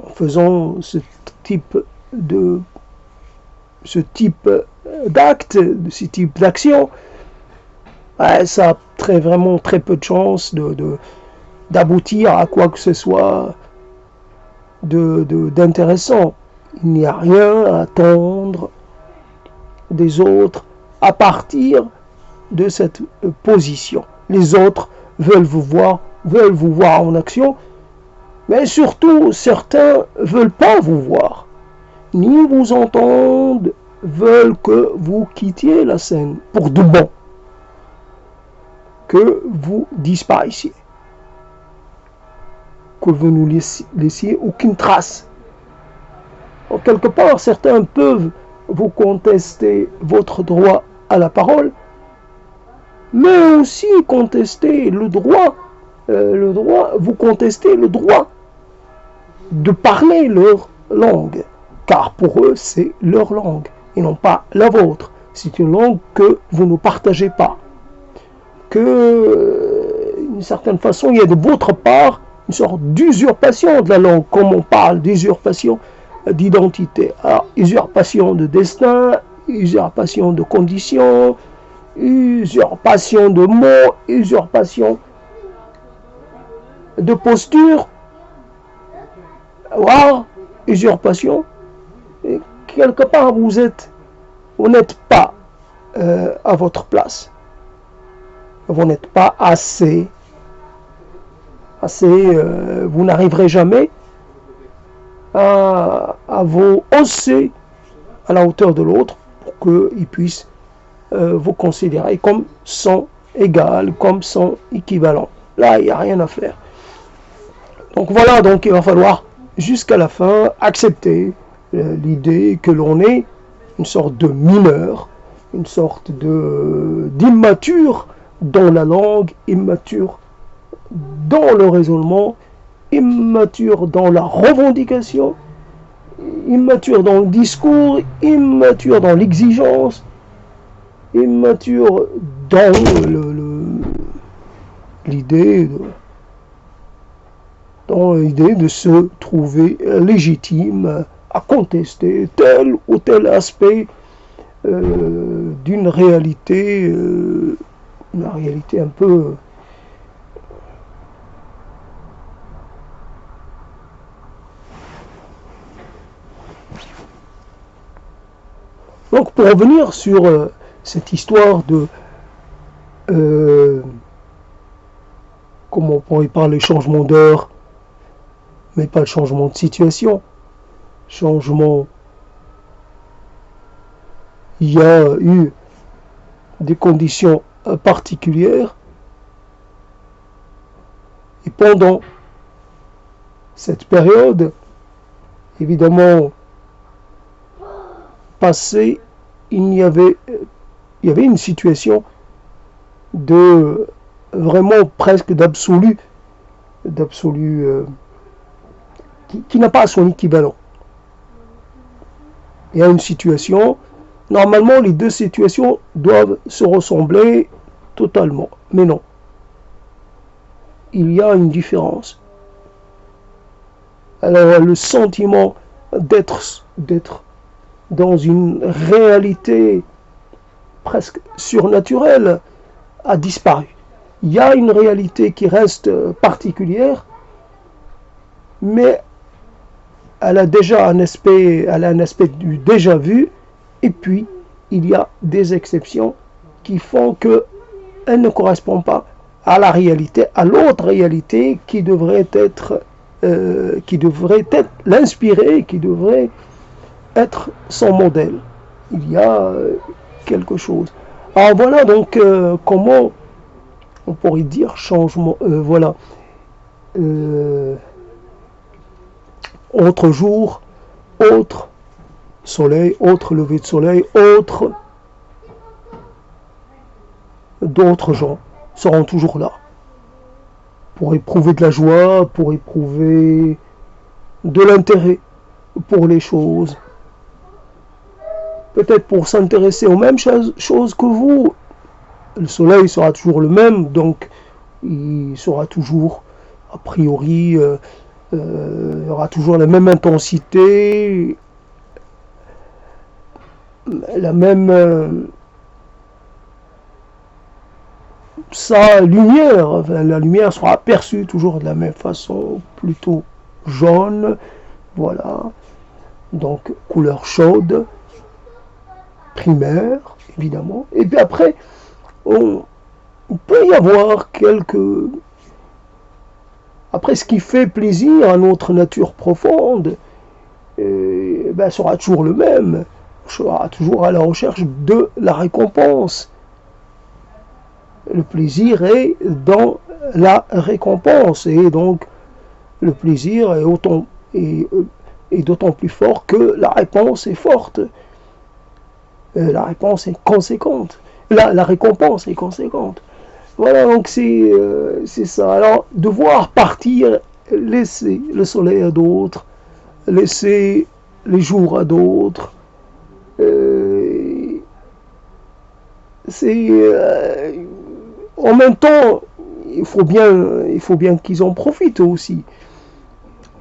en faisant ce type d'acte, de ce type d'action. Ça a vraiment très peu de chances d'aboutir à quoi que ce soit d'intéressant. Il n'y a rien à attendre des autres à partir de cette position. Les autres veulent vous voir en action, mais surtout certains veulent pas vous voir, ni vous entendre, veulent que vous quittiez la scène pour de bon, que vous disparaissiez. que vous ne laissiez aucune trace. En quelque part, certains peuvent vous contester votre droit à la parole, mais aussi contester le droit, vous contestez le droit de parler leur langue, car pour eux, c'est leur langue, et non pas la vôtre. C'est une langue que vous ne partagez pas. Que, d'une certaine façon, il y a de votre part une sorte d'usurpation de la langue, comme on parle d'usurpation d'identité. Alors, usurpation de destin, usurpation de conditions, usurpation de mots, usurpation de posture, voire usurpation. Et quelque part, vous n'êtes pas à votre place. Vous n'êtes pas assez, vous n'arriverez jamais à vous hausser à la hauteur de l'autre pour qu'il puisse vous considérer comme son égal, comme son équivalent. Là, il n'y a rien à faire. Donc voilà, donc il va falloir jusqu'à la fin accepter l'idée que l'on est une sorte de mineur, une sorte d'immature dans la langue, immature dans le raisonnement, immature dans la revendication, immature dans le discours, immature dans l'exigence, immature dans l'idée de se trouver légitime à contester tel ou tel aspect d'une réalité, une réalité un peu donc pour revenir sur cette histoire de comment on pourrait parler changement d'heure, mais pas le changement de situation, changement, il y a eu des conditions particulières et pendant cette période, évidemment passée, il y avait une situation de vraiment presque d'absolu qui n'a pas son équivalent. Il y a une situation, normalement les deux situations doivent se ressembler totalement, mais non. Il y a une différence. Alors le sentiment d'être dans une réalité presque surnaturelle a disparu. Il y a une réalité qui reste particulière, mais elle a déjà un aspect du déjà vu, et puis il y a des exceptions qui font qu'elle ne correspond pas à la réalité, à l'autre réalité qui devrait être l'inspirer, qui devrait être son modèle. Il y a quelque chose. Alors voilà donc comment on pourrait dire changement. Voilà. Autre jour, autre soleil, autre lever de soleil, d'autres gens seront toujours là pour éprouver de la joie, pour éprouver de l'intérêt pour les choses, peut-être pour s'intéresser aux mêmes choses que vous. Le soleil sera toujours le même, donc il sera toujours, a priori, il y aura toujours la même intensité, la même sa lumière, la lumière sera perçue toujours de la même façon, plutôt jaune, voilà, donc couleur chaude, primaire, évidemment, et puis après, il peut y avoir après, ce qui fait plaisir à notre nature profonde, sera toujours le même, sera toujours à la recherche de la récompense. Le plaisir est dans la récompense, et donc le plaisir est d'autant plus fort que la réponse est forte. La réponse est conséquente. La récompense est conséquente. Voilà, donc c'est ça. Alors, devoir partir, laisser le soleil à d'autres, laisser les jours à d'autres, en même temps, il faut bien qu'ils en profitent aussi.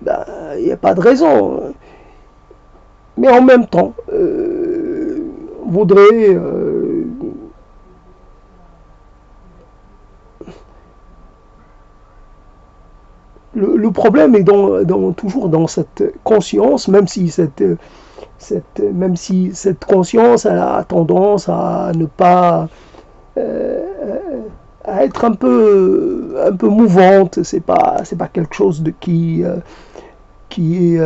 Ben, il n'y a pas de raison. Mais en même temps, voudrait le problème est toujours dans cette conscience, même si cette conscience a tendance à ne pas à être un peu mouvante. C'est pas quelque chose qui est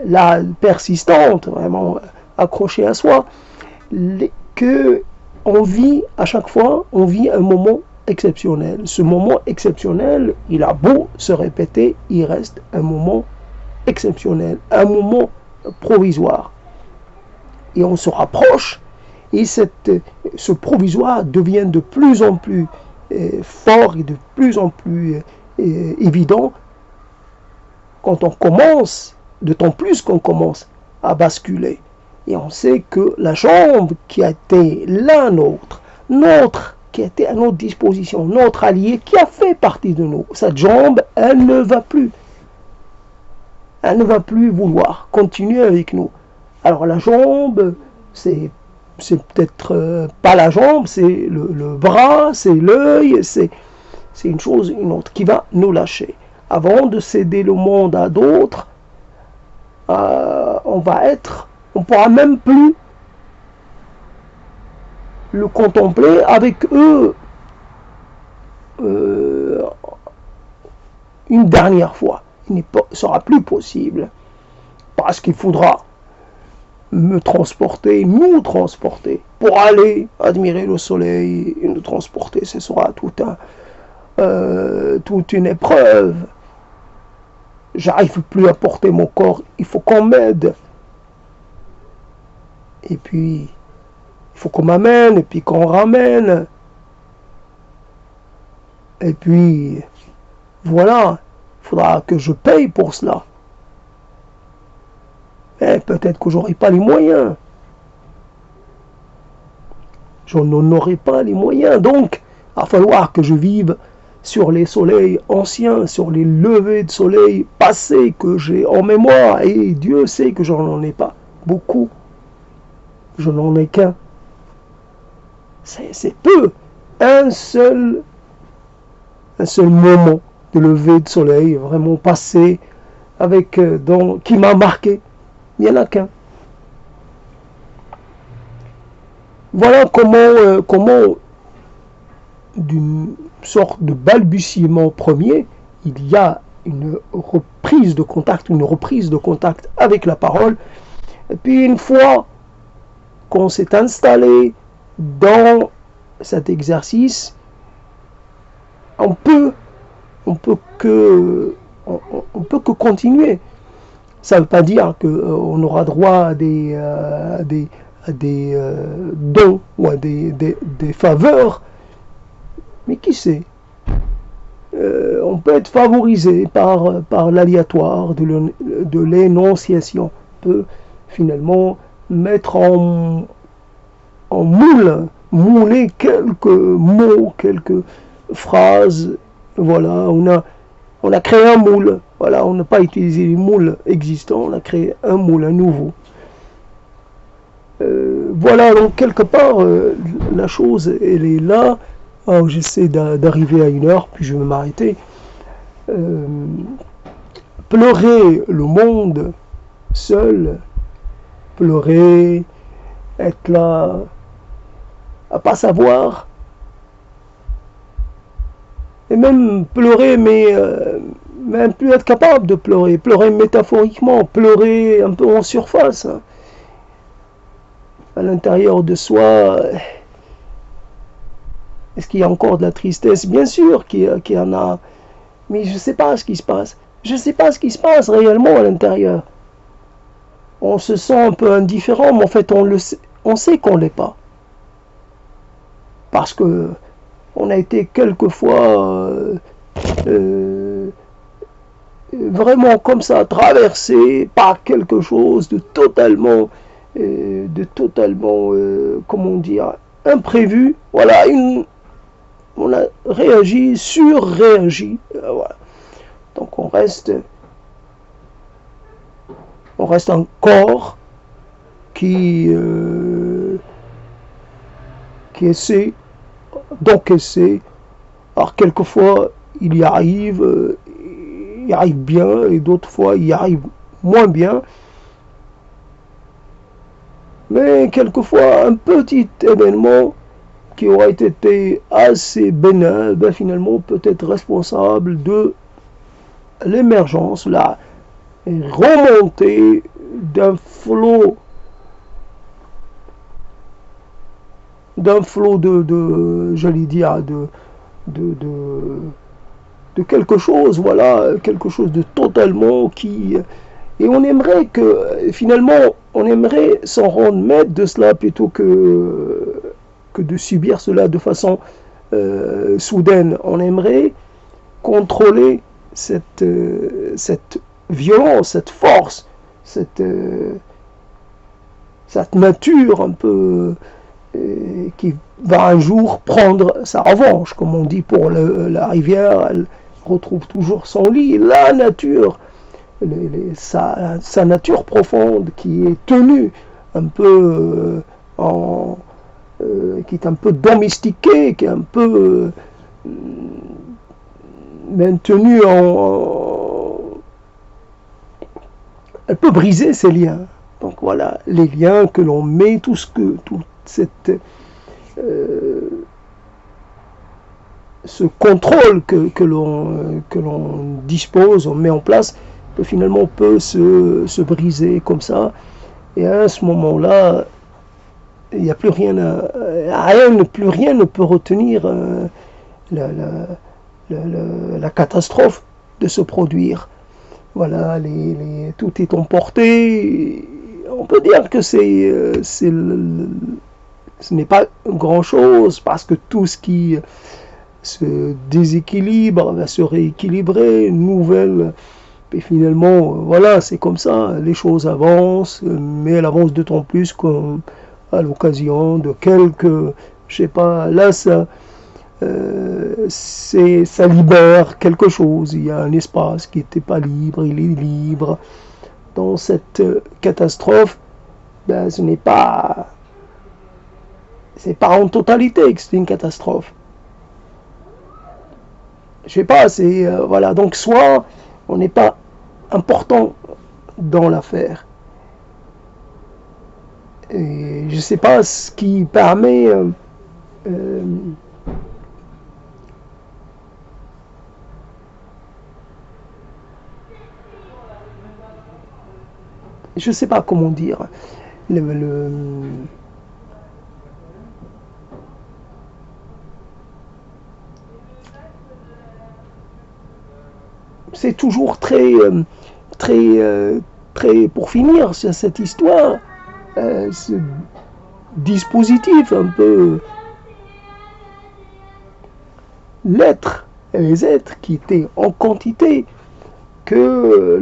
là persistante, vraiment accrochée à soi. Que on vit à chaque fois, on vit un moment exceptionnel. Ce moment exceptionnel, il a beau se répéter, il reste un moment exceptionnel, un moment provisoire. Et on se rapproche, et ce provisoire devient de plus en plus fort et de plus en plus évident quand on commence, d'autant plus qu'on commence à basculer. Et on sait que la jambe qui a été la nôtre, qui a été à notre disposition, notre allié, qui a fait partie de nous, cette jambe, elle ne va plus. Elle ne va plus vouloir continuer avec nous. Alors la jambe, c'est peut-être pas la jambe, c'est le bras, c'est l'œil, c'est une chose, une autre, qui va nous lâcher. Avant de céder le monde à d'autres, on pourra même plus le contempler avec eux une dernière fois. Il ne sera plus possible parce qu'il faudra nous transporter pour aller admirer le soleil et nous transporter. Ce sera toute une épreuve. J'arrive plus à porter mon corps, il faut qu'on m'aide. Et puis, il faut qu'on m'amène, et puis qu'on ramène. Et puis, voilà, il faudra que je paye pour cela. Mais peut-être que j'aurai pas les moyens. Je n'en aurai pas les moyens. Donc, il va falloir que je vive sur les soleils anciens, sur les levées de soleil passés que j'ai en mémoire. Et Dieu sait que je n'en ai pas beaucoup. Je n'en ai qu'un. C'est peu. Un seul moment de lever de soleil vraiment passé qui m'a marqué. Il n'y en a qu'un. Voilà comment d'une sorte de balbutiement premier, il y a une reprise de contact avec la parole. Et puis une fois qu'on s'est installé dans cet exercice, on peut que continuer. Ça ne veut pas dire qu'on aura droit à des dons ou à des faveurs, mais qui sait, on peut être favorisé par l'aléatoire de l'énonciation. On peut finalement mettre en mouler quelques mots, quelques phrases. Voilà, on a créé un moule. Voilà, on n'a pas utilisé les moules existants, on a créé un moule, un nouveau. Voilà, donc quelque part, la chose, elle est là. Alors, j'essaie d'arriver à 1 heure, puis je vais m'arrêter. Pleurer le monde seul, pleurer, être là, à pas savoir, et même pleurer, mais même plus être capable de pleurer métaphoriquement, pleurer un peu en surface, hein. À l'intérieur de soi. Est-ce qu'il y a encore de la tristesse? Bien sûr qu'il y en a, mais je ne sais pas ce qui se passe. Je ne sais pas ce qui se passe réellement à l'intérieur. On se sent un peu indifférent, mais en fait on sait qu'on ne l'est pas. Parce que on a été quelquefois vraiment comme ça, traversé par quelque chose de totalement comment dire, imprévu. Voilà, on a réagi, surréagi. Voilà. Donc on reste un corps qui essaie d'encaisser. Alors quelquefois il y arrive bien, et d'autres fois il y arrive moins bien. Mais quelquefois un petit événement qui aurait été assez bénin, ben finalement peut être responsable de l'émergence, la remontée d'un flot de j'allais dire, de, de, de quelque chose, voilà, quelque chose de totalement qui... Et on aimerait que, finalement, on aimerait s'en rendre maître de cela plutôt que de subir cela de façon soudaine. On aimerait contrôler cette violence, cette force, cette nature un peu qui va un jour prendre sa revanche, comme on dit pour la rivière, elle retrouve toujours son lit. La nature, sa nature profonde qui est tenue un peu qui est un peu domestiquée, qui est un peu maintenue elle peut briser ses liens. Donc voilà, les liens que l'on met, toute cette ce contrôle que l'on dispose, on met en place, finalement peut se briser comme ça. Et à ce moment-là, il n'y a plus rien, plus rien ne peut retenir la catastrophe de se produire. Voilà, tout est emporté. On peut dire que ce n'est pas grand-chose, parce que tout ce qui se déséquilibre va se rééquilibrer, une nouvelle. Et finalement, voilà, c'est comme ça, les choses avancent, mais elles avancent d'autant plus qu'à l'occasion de quelques, je sais pas, là ça libère quelque chose, il y a un espace qui n'était pas libre, il est libre. Dans cette catastrophe, ben, c'est pas en totalité que c'est une catastrophe. Je sais pas, voilà, donc soit on n'est pas important dans l'affaire. Et je sais pas ce qui permet je sais pas comment dire, c'est toujours très, pour finir cette histoire, ce dispositif un peu, l'être et les êtres qui étaient en quantité, que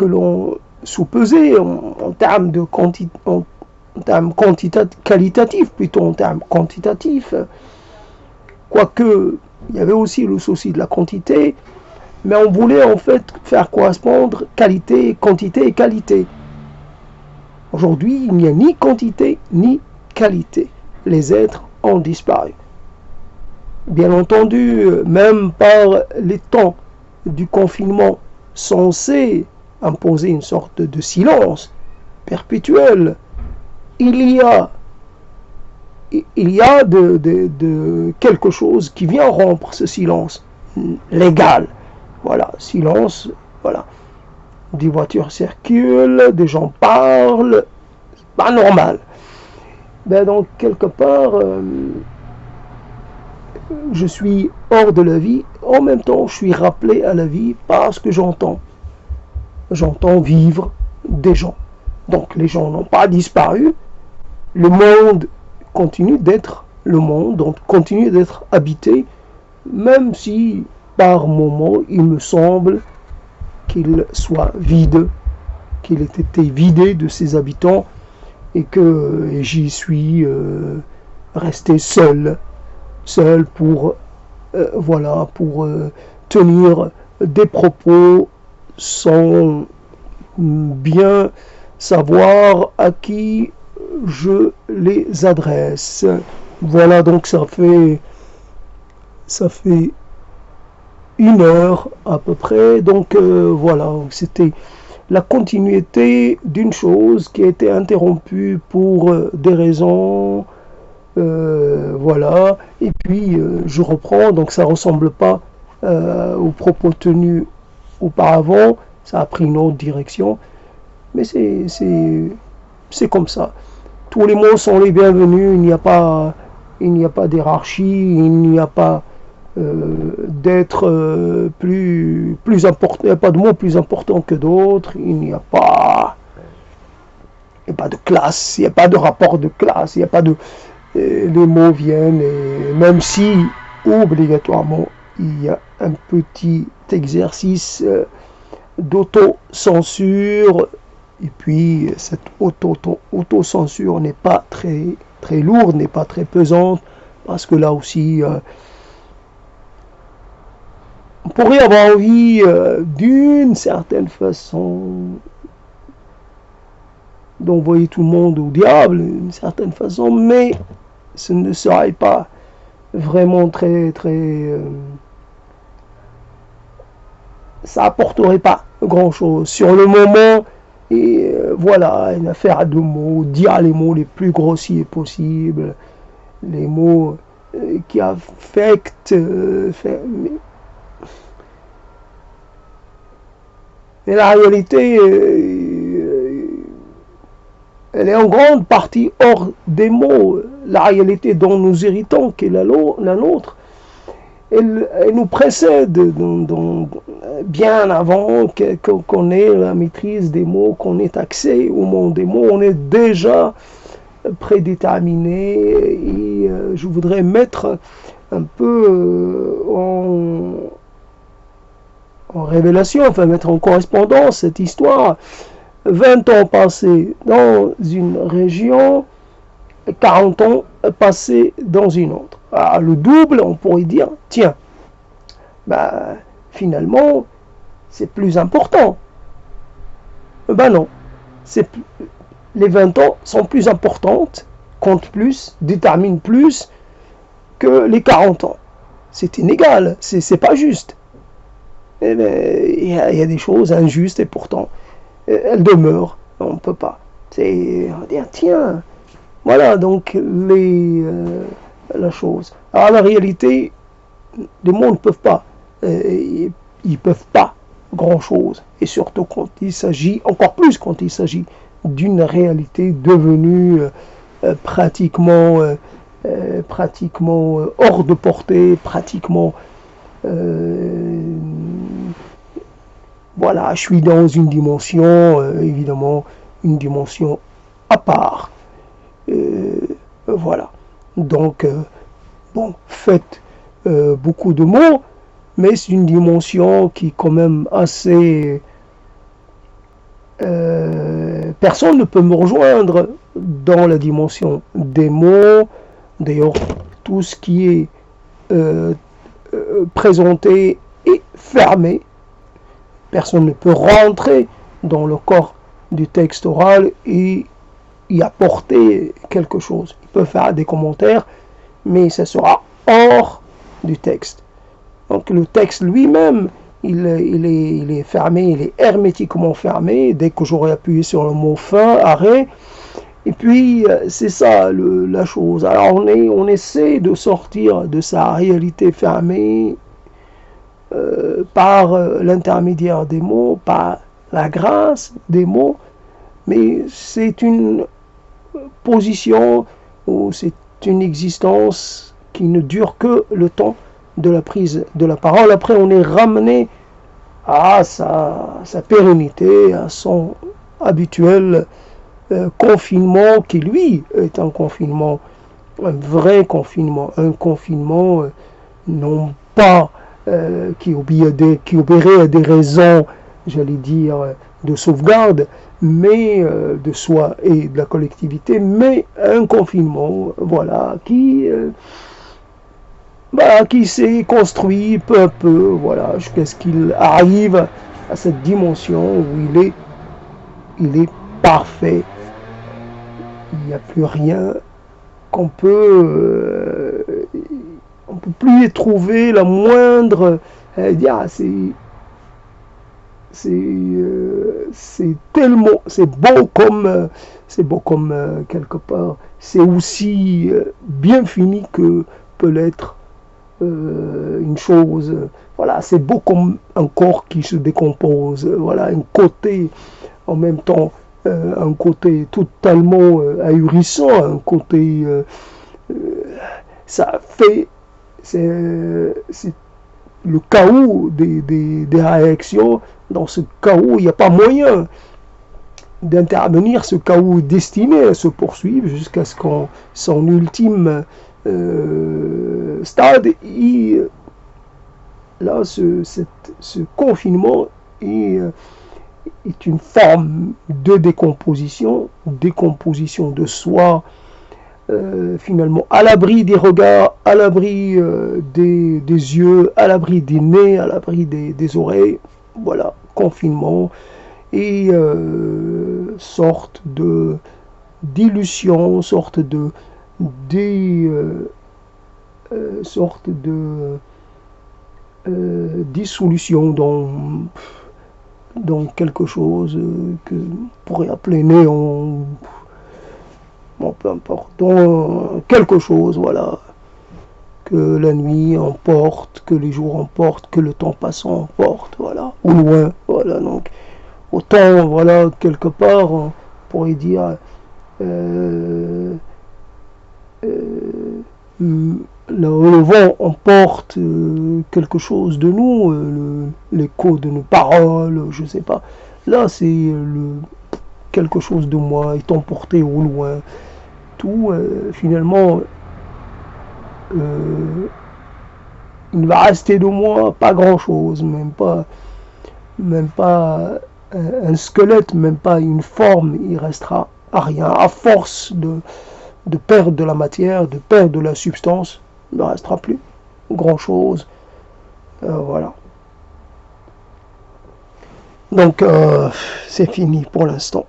l'on sous-pesait en termes de qualitatifs, plutôt en termes quantitatifs. Quoique, il y avait aussi le souci de la quantité, mais on voulait en fait faire correspondre qualité, quantité et qualité. Aujourd'hui, il n'y a ni quantité ni qualité. Les êtres ont disparu. Bien entendu, même par les temps du confinement censé imposer une sorte de silence perpétuel, il y a de quelque chose qui vient rompre ce silence légal. Voilà, silence, voilà. Des voitures circulent, des gens parlent, c'est pas normal. Ben donc, quelque part, je suis hors de la vie, en même temps, je suis rappelé à la vie parce que j'entends. J'entends vivre des gens. Donc les gens n'ont pas disparu. Le monde continue d'être le monde, donc continue d'être habité, même si par moments il me semble qu'il soit vide, qu'il ait été vidé de ses habitants et que j'y suis resté seul pour pour tenir des propos sans bien savoir à qui je les adresse. Voilà, donc ça fait 1 heure à peu près. Donc voilà, c'était la continuité d'une chose qui a été interrompue pour des raisons. Voilà, et puis je reprends, donc ça ne ressemble pas aux propos tenus auparavant, ça a pris une autre direction, mais c'est comme ça. Tous les mots sont les bienvenus, il n'y a pas d'hierarchie, il n'y a pas d'être plus important, il n'y a pas de mots plus importants que d'autres, il n'y a pas de classe, il n'y a pas de rapport de classe, il n'y a pas de... les mots viennent, et même si obligatoirement il y a un petit exercice d'autocensure, et puis cette autocensure n'est pas très lourde, n'est pas très pesante, parce que là aussi on pourrait avoir envie d'une certaine façon d'envoyer tout le monde au diable, d'une certaine façon, mais ce ne serait pas vraiment ça apporterait pas grand chose sur le moment. Et voilà, une affaire de mots, dire les mots les plus grossiers possibles, les mots qui affectent mais la réalité elle est en grande partie hors des mots. La réalité dont nous héritons, qui est la nôtre, elle nous précède bien avant qu'on ait la maîtrise des mots, qu'on ait accès au monde des mots. On est déjà prédéterminé, et je voudrais mettre un peu en révélation, enfin mettre en correspondance cette histoire. 20 ans passés dans une région, 40 ans passés dans une autre. Alors, le double, on pourrait dire, tiens, finalement, c'est plus important. Non, les 20 ans sont plus importantes, comptent plus, déterminent plus que les 40 ans. C'est inégal, c'est pas juste. Il y a des choses injustes et pourtant elles demeurent. On ne peut pas. On va dire, tiens, voilà donc la chose. Alors la réalité, les mots ne peuvent pas. Ils peuvent pas grand-chose. Et surtout quand il s'agit, encore plus quand il s'agit d'une réalité devenue pratiquement hors de portée, pratiquement voilà, je suis dans une dimension, évidemment, une dimension à part. Voilà. Donc, faites beaucoup de mots, mais c'est une dimension qui est quand même assez... personne ne peut me rejoindre dans la dimension des mots. D'ailleurs, tout ce qui est présenté est fermé. Personne ne peut rentrer dans le corps du texte oral et y apporter quelque chose. Il peut faire des commentaires, mais ça sera hors du texte. Donc le texte lui-même, il est fermé, il est hermétiquement fermé. Dès que j'aurai appuyé sur le mot fin, arrêt, et puis c'est ça la chose. Alors on essaie de sortir de sa réalité fermée par l'intermédiaire des mots, par la grâce des mots, mais c'est une position ou c'est une existence qui ne dure que le temps de la prise de la parole. Après, on est ramené à sa pérennité, à son habituel confinement qui, lui, est un confinement, un vrai confinement, un confinement non pas qui obéirait à des raisons, j'allais dire, de sauvegarde, mais de soi et de la collectivité, mais un confinement, voilà, qui s'est construit peu à peu, voilà, jusqu'à ce qu'il arrive à cette dimension où il est parfait. Il n'y a plus rien qu'on peut, on peut plus y trouver la moindre, dire, c'est tellement, c'est beau comme quelque part, c'est aussi bien fini que peut l'être une chose, voilà, c'est beau comme un corps qui se décompose, voilà, un côté en même temps, un côté totalement ahurissant, un côté, ça fait, c'est le chaos des réactions. Dans ce chaos, il n'y a pas moyen d'intervenir. Ce chaos est destiné à se poursuivre jusqu'à ce qu'on son ultime stade. Et là, ce confinement est une forme de décomposition de soi, finalement, à l'abri des regards, à l'abri des yeux, à l'abri des nez, à l'abri des oreilles. Voilà, confinement et sorte d'illusion, sorte de dissolution dans quelque chose que on pourrait appeler néant, bon, peu importe, dans quelque chose, voilà, que la nuit emporte, que les jours emportent, que le temps passant emporte, voilà, au loin, voilà, donc, autant, voilà, quelque part, on pourrait dire, le vent emporte quelque chose de nous, l'écho de nos paroles, je sais pas. Là, c'est quelque chose de moi est emporté au loin. Tout, finalement, il ne va rester de moi pas grand-chose, même pas un squelette, même pas une forme, il restera à rien. À force de perdre de la matière, de perdre de la substance, il ne restera plus grand-chose. Voilà. Donc, c'est fini pour l'instant.